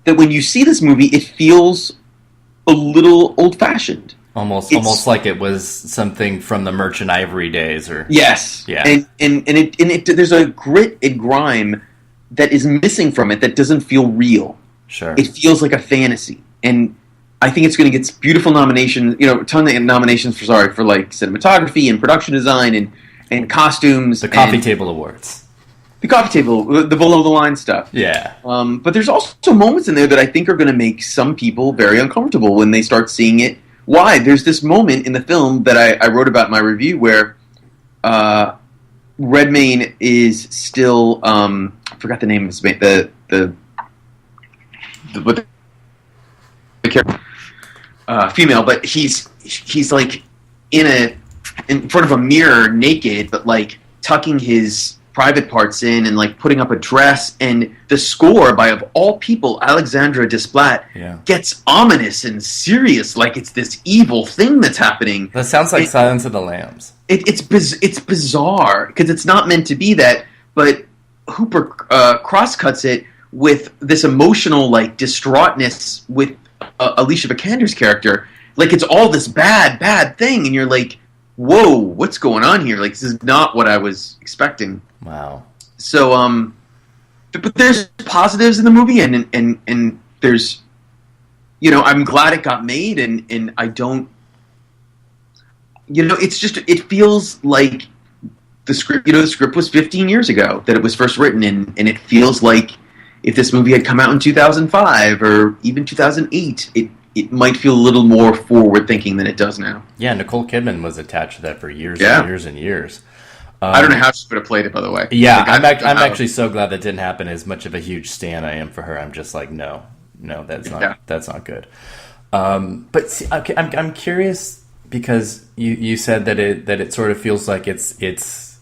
that when you see this movie, it feels a little old-fashioned. Almost like it was something from the Merchant Ivory days, or yes, yeah, and there's a grit and grime that is missing from it that doesn't feel real. Sure, it feels like a fantasy, and I think it's going to get beautiful nominations. A ton of nominations for like cinematography and production design and costumes. The coffee table awards, the coffee table, the below the line stuff. Yeah, but there's also moments in there that I think are going to make some people very uncomfortable when they start seeing it. Why? There's this moment in the film that I wrote about in my review where Redmayne is still I forgot the name of his the character female, but he's like in front of a mirror naked, but like tucking his private parts in and like putting up a dress, and the score by, of all people, Alexandra Desplat, gets ominous and serious, like it's this evil thing that's happening. That sounds like Silence of the Lambs. It's bizarre because it's not meant to be that, but Hooper cross-cuts it with this emotional like distraughtness with Alicia Vikander's character, like it's all this bad thing, and you're like, whoa, what's going on here? Like, this is not what I was expecting. Wow. So, but there's positives in the movie, and there's, I'm glad it got made, and I don't, it's just, it feels like the script was 15 years ago that it was first written, and it feels like if this movie had come out in 2005 or even 2008, it might feel a little more forward-thinking than it does now. Yeah, Nicole Kidman was attached to that for years and years and years. I don't know how she would have played it, by the way. Yeah, I'm actually so glad that didn't happen. As much of a huge stan I am for her, I'm just like, no, that's not good. But see, okay, I'm curious because you said that it sort of feels like it's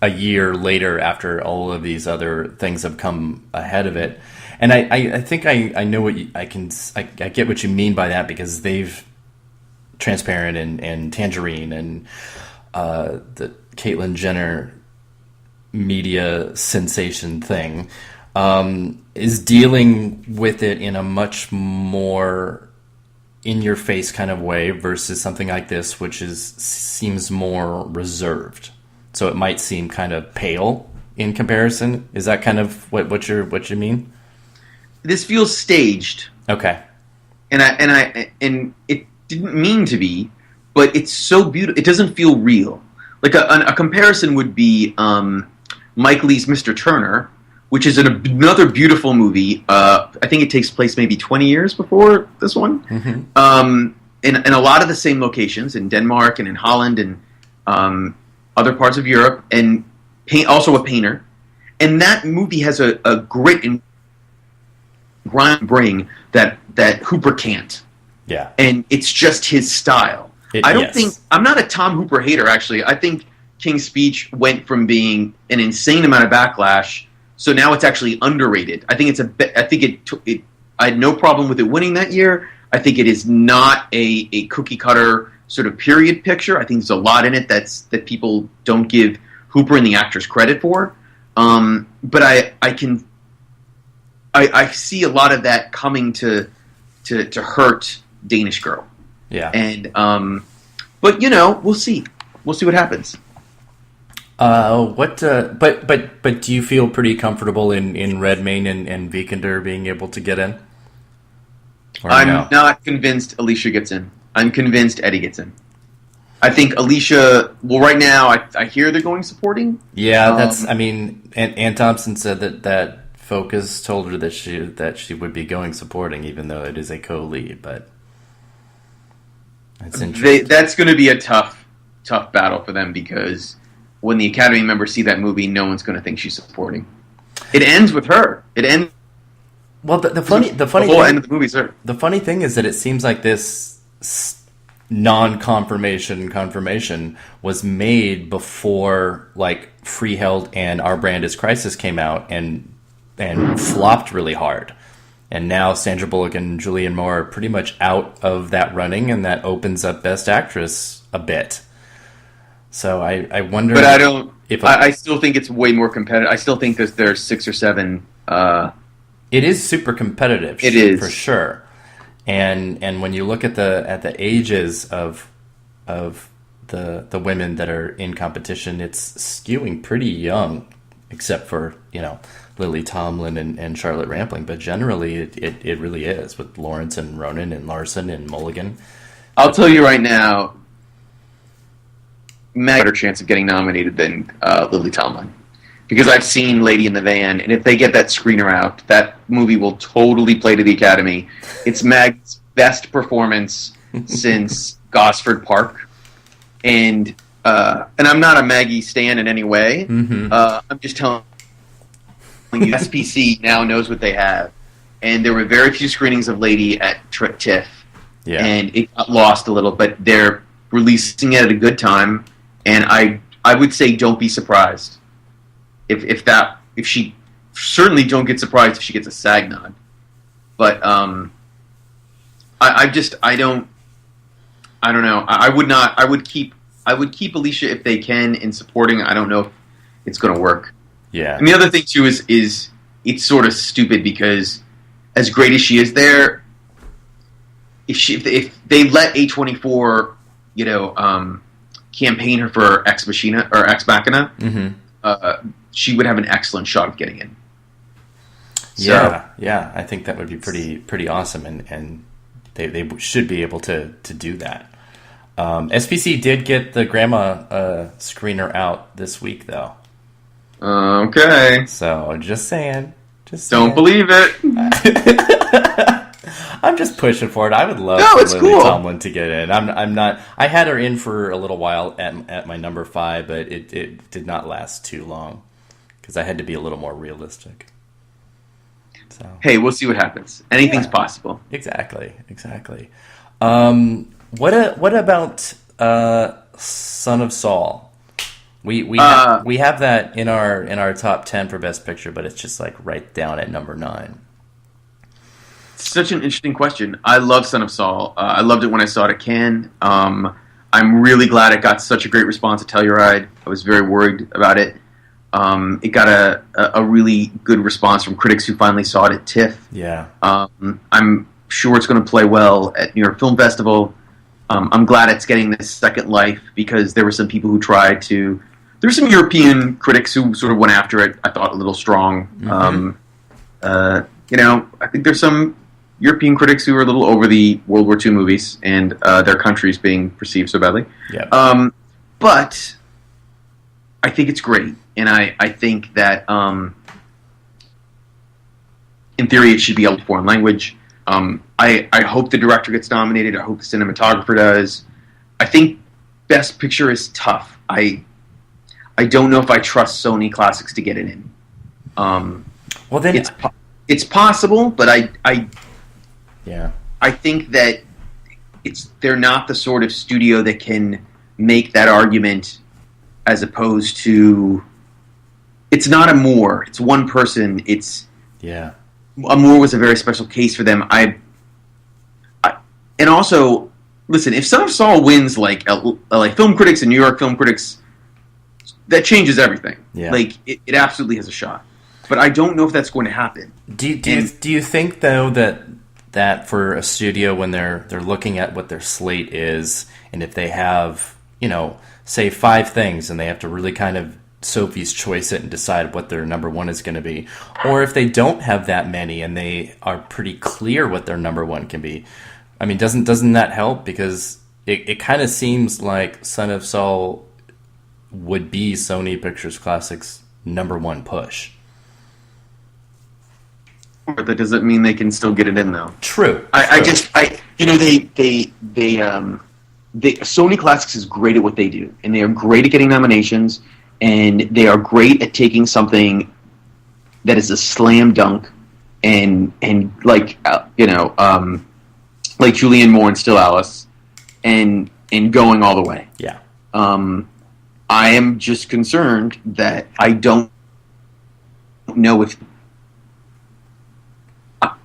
a year later after all of these other things have come ahead of it, and I think I know what I get what you mean by that, because they've Transparent and Tangerine and the Caitlyn Jenner media sensation thing is dealing with it in a much more in-your-face kind of way versus something like this, which seems more reserved. So it might seem kind of pale in comparison. Is that kind of what you mean? This feels staged. Okay. And it didn't mean to be, but it's so beautiful. It doesn't feel real. Like a comparison would be Mike Leigh's Mr. Turner, which is another beautiful movie. I think it takes place maybe 20 years before this one. Mm-hmm. In a lot of the same locations, in Denmark and in Holland and other parts of Europe, and also a painter. And that movie has a grit and grind bring that Hooper can't. Yeah. And it's just his style. I'm not a Tom Hooper hater, actually. I think King's Speech went from being an insane amount of backlash, so now it's actually underrated. I think I had no problem with it winning that year. I think it is not a cookie cutter sort of period picture. I think there's a lot in it that people don't give Hooper and the actors credit for. But I see a lot of that coming to hurt Danish Girl. Yeah. And but we'll see. We'll see what happens. But do you feel pretty comfortable in Redmayne and Vikander being able to get in? I'm not convinced Alicia gets in. I'm convinced Eddie gets in. I think Alicia. Well, right now I hear they're going supporting. Yeah, Ann Thompson said that Focus told her that she would be going supporting, even though it is a co-lead. But it's interesting. That's going to be a tough battle for them, because when the Academy members see that movie, no one's going to think she's supporting. It ends with her. It ends. Well, the funny the whole end of the movie's her. The funny thing is that it seems like this confirmation was made before like Freeheld and Our Brand is Crisis came out and flopped really hard. And now Sandra Bullock and Julianne Moore are pretty much out of that running, and that opens up Best Actress a bit. So I wonder. But I still think it's way more competitive. I still think there's 6 or 7. It is super competitive. It is, for sure. And when you look at the ages of the women that are in competition, it's skewing pretty young, except for Lily Tomlin and Charlotte Rampling. But generally, it really is, with Lawrence and Ronan and Larson and Mulligan. I'll tell you right now, Meg better chance of getting nominated than Lily Tomlin, because I've seen Lady in the Van, and if they get that screener out, that movie will totally play to the Academy. It's Meg's best performance since Gosford Park, and I'm not a Maggie stan in any way. Mm-hmm. I'm just telling you, SPC now knows what they have, and there were very few screenings of Lady at TIFF, and it got lost a little, but they're releasing it at a good time, and I would say don't be surprised. If she certainly don't get surprised if she gets a SAG nod, but I don't know. I would keep Alicia if they can in supporting. I don't know if it's going to work. Yeah. And the other thing too is it's sort of stupid, because as great as she is there, if they let A24, campaign her for Ex Machina or Ex Machina, she would have an excellent shot of getting in. So, yeah, I think that would be pretty awesome, and they should be able to do that. SPC did get the grandma screener out this week, though. Okay. So just saying. Don't believe it. I'm just pushing for it. I would love for Lily Tomlin to get in. I'm not. I had her in for a little while at my number 5, but it did not last too long because I had to be a little more realistic. So hey, we'll see what happens. Anything's possible. Exactly. What about Son of Saul? We have that in our top 10 for Best Picture, but it's just like right down at number 9. Such an interesting question. I love Son of Saul. I loved it when I saw it at Cannes. I'm really glad it got such a great response at Telluride. I was very worried about it. It got a really good response from critics who finally saw it at TIFF. Yeah. I'm sure it's going to play well at New York Film Festival. I'm glad it's getting this second life because there were some people who tried to... There were some European critics who sort of went after it, I thought, a little strong. I think there's some European critics who are a little over the World War II movies and their countries being perceived so badly. Yeah. But I think it's great. And I think that, in theory, it should be a foreign language. I hope the director gets nominated. I hope the cinematographer does. I think Best Picture is tough. I don't know if I trust Sony Classics to get it in. Well, then it's possible, but I think that they're not the sort of studio that can make that argument, as opposed to it's not Amour. It's one person. Amour was a very special case for them. And also, listen, if Son of Saul wins like film critics and New York film critics, that changes everything. Yeah. Like it absolutely has a shot. But I don't know if that's going to happen. Do you think though that for a studio when they're looking at what their slate is, and if they have say 5 things and they have to really kind of Sophie's choice it and decide what their number 1 is going to be, or if they don't have that many and they are pretty clear what their number 1 can be, I mean, doesn't that help? Because it kind of seems like Son of Saul would be Sony Pictures Classics' number 1 push. But that doesn't mean they can still get it in, though. True. Sony Classics is great at what they do, and they are great at getting nominations, and they are great at taking something that is a slam dunk, and like Julianne Moore and Still Alice, and going all the way. Yeah. I am just concerned that I don't know if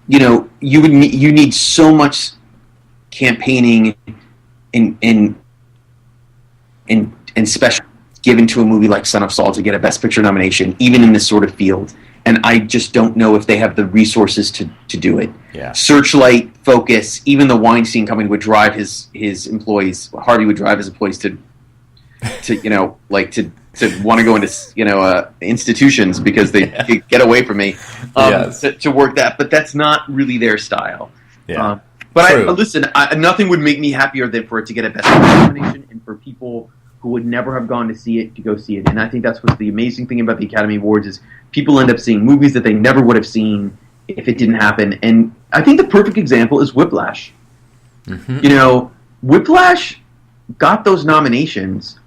you need so much campaigning and special given to a movie like Son of Saul to get a Best Picture nomination, even in this sort of field. And I just don't know if they have the resources to do it. Yeah. Searchlight, Focus, even the Weinstein Company would drive his employees. Harvey would drive his employees to want to go into institutions because they get away from me to work that. But that's not really their style. Yeah. But listen, nothing would make me happier than for it to get a Best Picture nomination and for people who would never have gone to see it to go see it. And I think that's what's the amazing thing about the Academy Awards is people end up seeing movies that they never would have seen if it didn't happen. And I think the perfect example is Whiplash. Mm-hmm. Whiplash got those nominations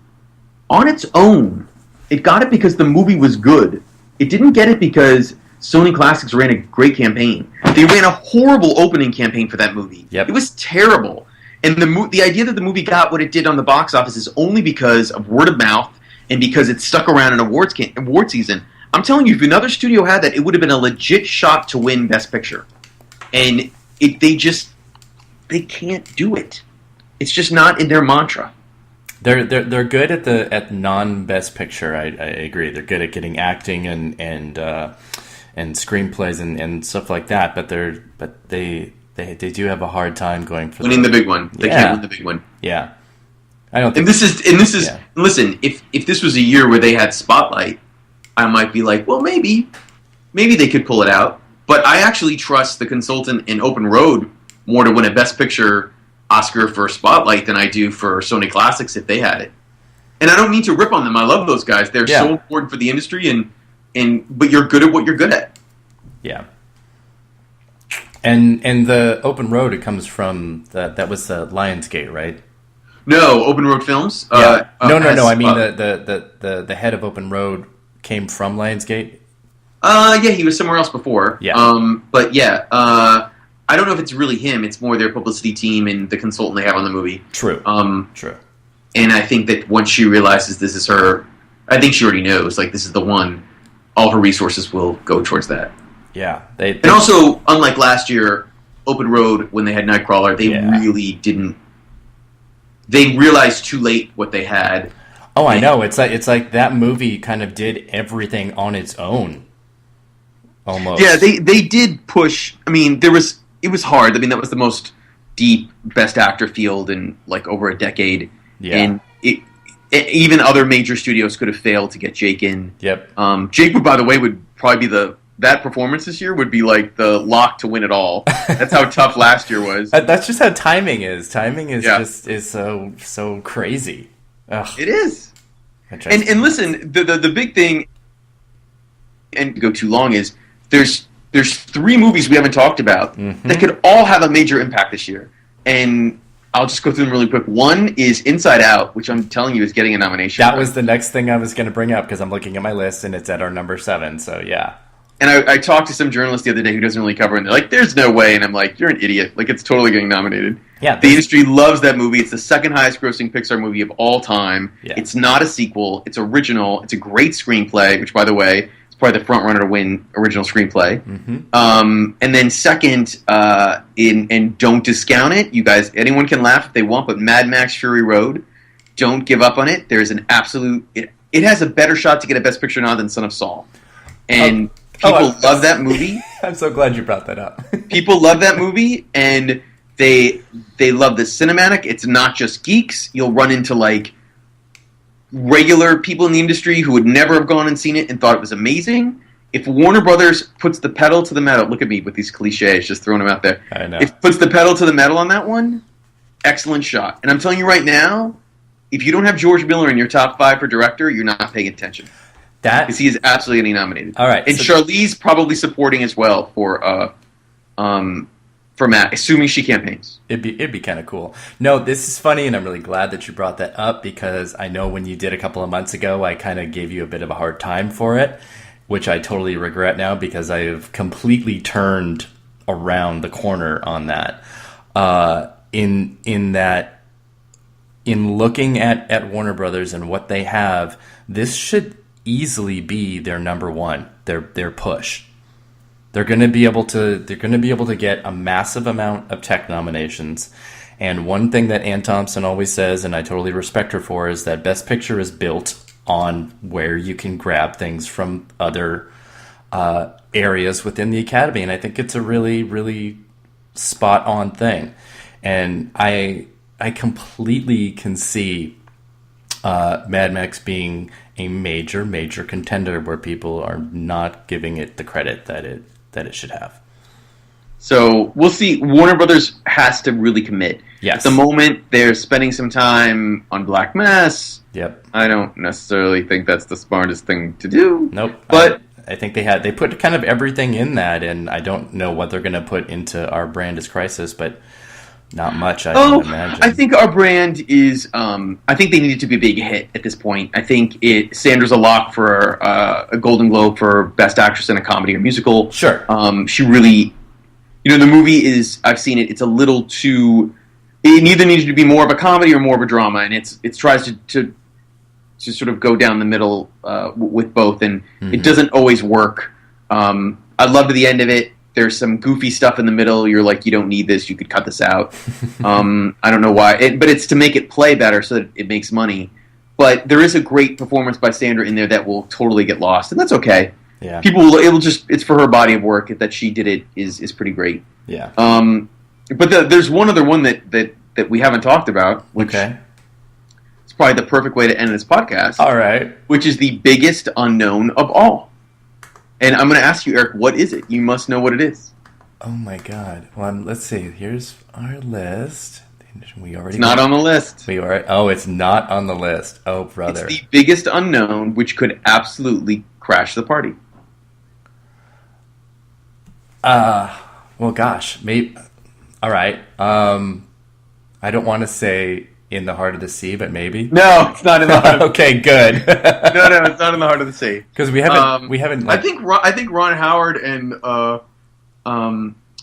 on its own. It got it because the movie was good. It didn't get it because Sony Classics ran a great campaign. They ran a horrible opening campaign for that movie. Yep. It was terrible. And the idea that the movie got what it did on the box office is only because of word of mouth and because it stuck around in award season. I'm telling you, if another studio had that, it would have been a legit shot to win Best Picture. And they can't do it. It's just not in their mantra. They're good at non-Best Picture. I agree. They're good at getting acting and screenplays and stuff like that. But they do have a hard time going for winning the big one. They can't win the big one. Yeah, I don't think. And this is. Listen, if this was a year where they had Spotlight, I might be like, well, maybe they could pull it out. But I actually trust the consultant in Open Road more to win a Best Picture Oscar for Spotlight than I do for Sony Classics if they had it. And I don't mean to rip on them. I love those guys. They're so important for the industry, but you're good at what you're good at. Yeah. And the Open Road, it comes from that was the Lionsgate, right? No, Open Road Films. Yeah. No. I mean the head of Open Road came from Lionsgate. Yeah, he was somewhere else before. Yeah. But yeah, I don't know if it's really him. It's more their publicity team and the consultant they have on the movie. True. True. And I think that once she realizes this is her, I think she already knows, like, this is the one, all her resources will go towards that. Yeah. And also, unlike last year, Open Road, when they had Nightcrawler, they really didn't, they realized too late what they had. Oh, I know. It's like that movie kind of did everything on its own. Almost. Yeah, they did push, I mean, it was hard. I mean, that was the most deep Best Actor field in, like, over a decade. Yeah. And even other major studios could have failed to get Jake in. Yep. Jake would, by the way, would probably be that performance this year would be like the lock to win it all. That's how tough last year was. That's just how timing is. Timing is just so crazy. Ugh. It is. And listen, the big thing, and to go too long, is there's 3 movies we haven't talked about that could all have a major impact this year. And I'll just go through them really quick. One is Inside Out, which I'm telling you is getting a nomination. That was the next thing I was going to bring up because I'm looking at my list and it's at our number 7. So yeah. And I talked to some journalist the other day who doesn't really cover it, and they're like, "There's no way," and I'm like, "You're an idiot! Like, it's totally getting nominated." Yeah. The industry loves that movie. It's the second highest grossing Pixar movie of all time. Yeah. It's not a sequel. It's original. It's a great screenplay, which, by the way, is probably the front runner to win original screenplay. And then second, and don't discount it, you guys. Anyone can laugh if they want, but Mad Max: Fury Road, don't give up on it. There's an absolute. It has a better shot to get a Best Picture nod than Son of Saul, and people love that movie. I'm so glad you brought that up. People love that movie, and they love the cinematic. It's not just geeks. You'll run into, like, regular people in the industry who would never have gone and seen it and thought it was amazing. If Warner Brothers puts the pedal to the metal, look at me with these cliches, just throwing them out there. I know. If it puts the pedal to the metal on that one, excellent shot. And I'm telling you right now, if you don't have George Miller in your top 5 for director, you're not paying attention. Because he is absolutely getting nominated. All right. And Charlize probably supporting as well for Matt, assuming she campaigns. It'd be kind of cool. No, this is funny, and I'm really glad that you brought that up because I know when you did a couple of months ago, I kind of gave you a bit of a hard time for it, which I totally regret now because I have completely turned around the corner on that. In looking at Warner Brothers and what they have, this should easily be their number one, their push. They're going to be able to get a massive amount of tech nominations. And one thing that Ann Thompson always says, and I totally respect her for, is that Best Picture is built on where you can grab things from other areas within the Academy. And I think it's a really, really spot on thing. And I completely can see Mad Max being a major contender where people are not giving it the credit that it should have. So we'll see. Warner Brothers has to really commit. Yes. At the moment, they're spending some time on Black Mass. Yep. I don't necessarily think that's the smartest thing to do. Nope. But I think they put kind of everything in that, and I don't know what they're going to put into Our Brand is Crisis, but not much, I can imagine. I think Our Brand is... I think they need it to be a big hit at this point. I think Sandra's a lock for a Golden Globe for Best Actress in a Comedy or Musical. Sure. She really... the movie is... I've seen it. It's a little too... It either needs to be more of a comedy or more of a drama, and it tries to sort of go down the middle with both, and it doesn't always work. I loved the end of it. There's some goofy stuff in the middle. You're like, you don't need this. You could cut this out. I don't know why. But it's to make it play better so that it makes money. But there is a great performance by Sandra in there that will totally get lost, and that's okay. Yeah. It's for her body of work that she did it is pretty great. Yeah. But there's one other one that we haven't talked about, which probably the perfect way to end this podcast. All right. Which is the biggest unknown of all. And I'm going to ask you, Eric, what is it? You must know what it is. Oh my God. Well, let's see. Here's our list. It's not on the list. Oh, it's not on the list. Oh, brother. It's the biggest unknown, which could absolutely crash the party. Well, gosh. Maybe. All right. I don't want to say In the Heart of the Sea, but maybe. No, it's not in the heart of the sea. Okay, good. No, it's not in the heart of the sea. Because we haven't. I think Ron Howard and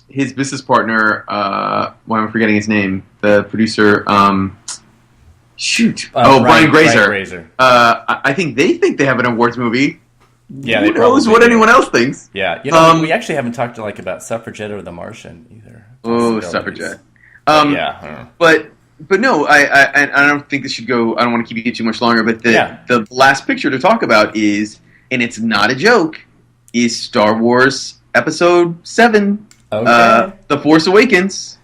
his business partner, why am I forgetting his name? The producer, Brian Grazer. Brian Grazer. I think they have an awards movie. Yeah, who knows what anyone else thinks? Yeah, we actually haven't talked about Suffragette or The Martian either. Oh, Suffragette. Yeah, but no, I don't think this should go. I don't want to keep you too much longer. But the last picture to talk about is, and it's not a joke, is Star Wars Episode 7, The Force Awakens.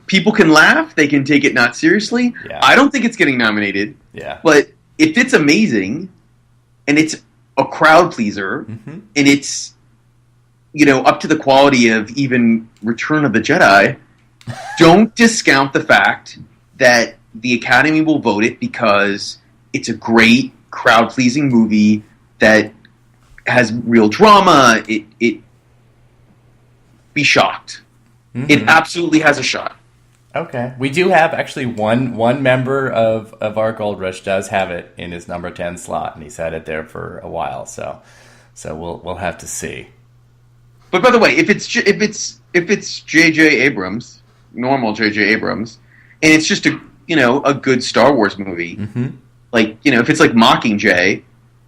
People can laugh, they can take it not seriously. Yeah. I don't think it's getting nominated. Yeah. But if it's amazing, and it's a crowd pleaser, and it's up to the quality of even Return of the Jedi, don't discount the fact that the Academy will vote it because it's a great crowd pleasing movie that has real drama. It be shocked. It absolutely has a shot. Okay. We do have actually one member of our Gold Rush does have it in his number 10 slot, and he's had it there for a while. So we'll have to see. But by the way, if it's J.J. Abrams, normal J.J. Abrams, and it's just a good Star Wars movie, like if it's like Mockingjay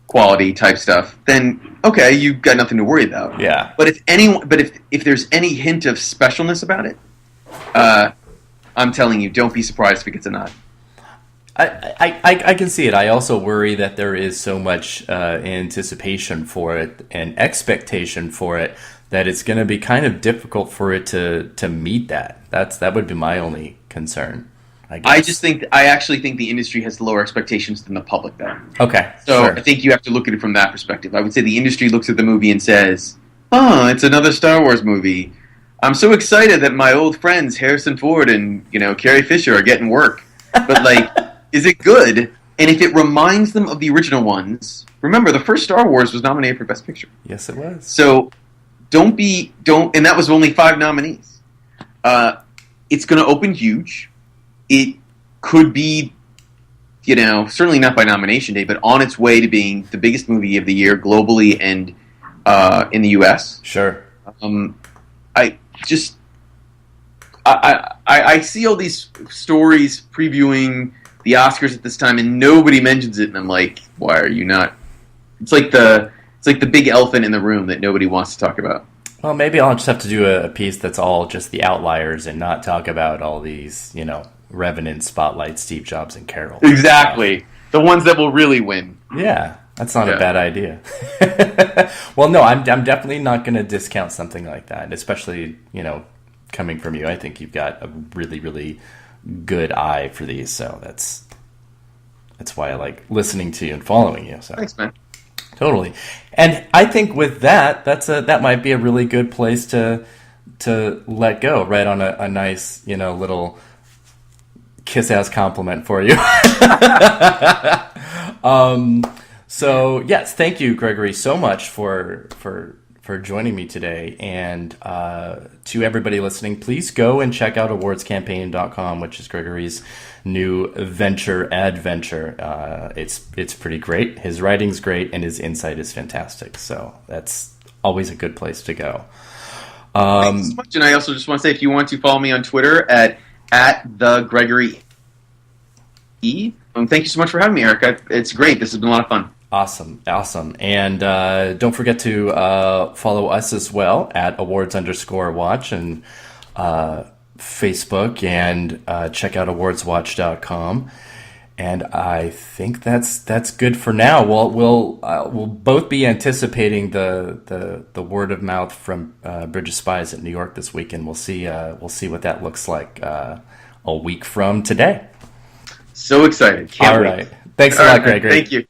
quality type stuff, then okay, you've got nothing to worry about. Yeah. But if there's any hint of specialness about it, I'm telling you, don't be surprised if it gets a nod. I can see it. I also worry that there is so much anticipation for it and expectation for it that it's going to be kind of difficult for it to meet that. That would be my only concern, I guess. I actually think the industry has lower expectations than the public, though. Okay. So sure. I think you have to look at it from that perspective. I would say the industry looks at the movie and says, "Oh, it's another Star Wars movie. I'm so excited that my old friends Harrison Ford and Carrie Fisher are getting work." But is it good? And if it reminds them of the original ones, remember the first Star Wars was nominated for Best Picture. Yes, it was. So and that was only 5 nominees. It's going to open huge. It could be, certainly not by nomination day, but on its way to being the biggest movie of the year globally and in the U.S. Sure. I see all these stories previewing the Oscars at this time, and nobody mentions it, and I'm like, why are you not? It's like the big elephant in the room that nobody wants to talk about. Well, maybe I'll just have to do a piece that's all just the outliers and not talk about all these, Revenant, Spotlight, Steve Jobs, and Carol. Exactly. The ones that will really win. Yeah, that's not a bad idea. Well, no, I'm definitely not going to discount something like that, especially, coming from you. I think you've got a really, really good eye for these, so that's why I like listening to you and following you. So. Thanks, man. Totally. And I think with that might be a really good place to let go, right on a nice, little kiss-ass compliment for you. So, yes, thank you, Gregory, so much for joining me today. And to everybody listening, please go and check out awardscampaign.com, which is Gregory's new adventure. It's pretty great. His writing's great, and his insight is fantastic. So that's always a good place to go. Thanks so much. And I also just want to say, if you want to follow me on Twitter at the Gregory E. Thank you so much for having me, Eric. It's great. This has been a lot of fun. Awesome. And don't forget to follow us as well at awards_watch and Facebook, and check out awardswatch.com. And I think that's good for now. We'll both be anticipating the word of mouth from Bridge of Spies at New York this weekend. We'll see what that looks like a week from today. So excited. Can't All wait. right. Thanks a lot, Gregory. Thank you.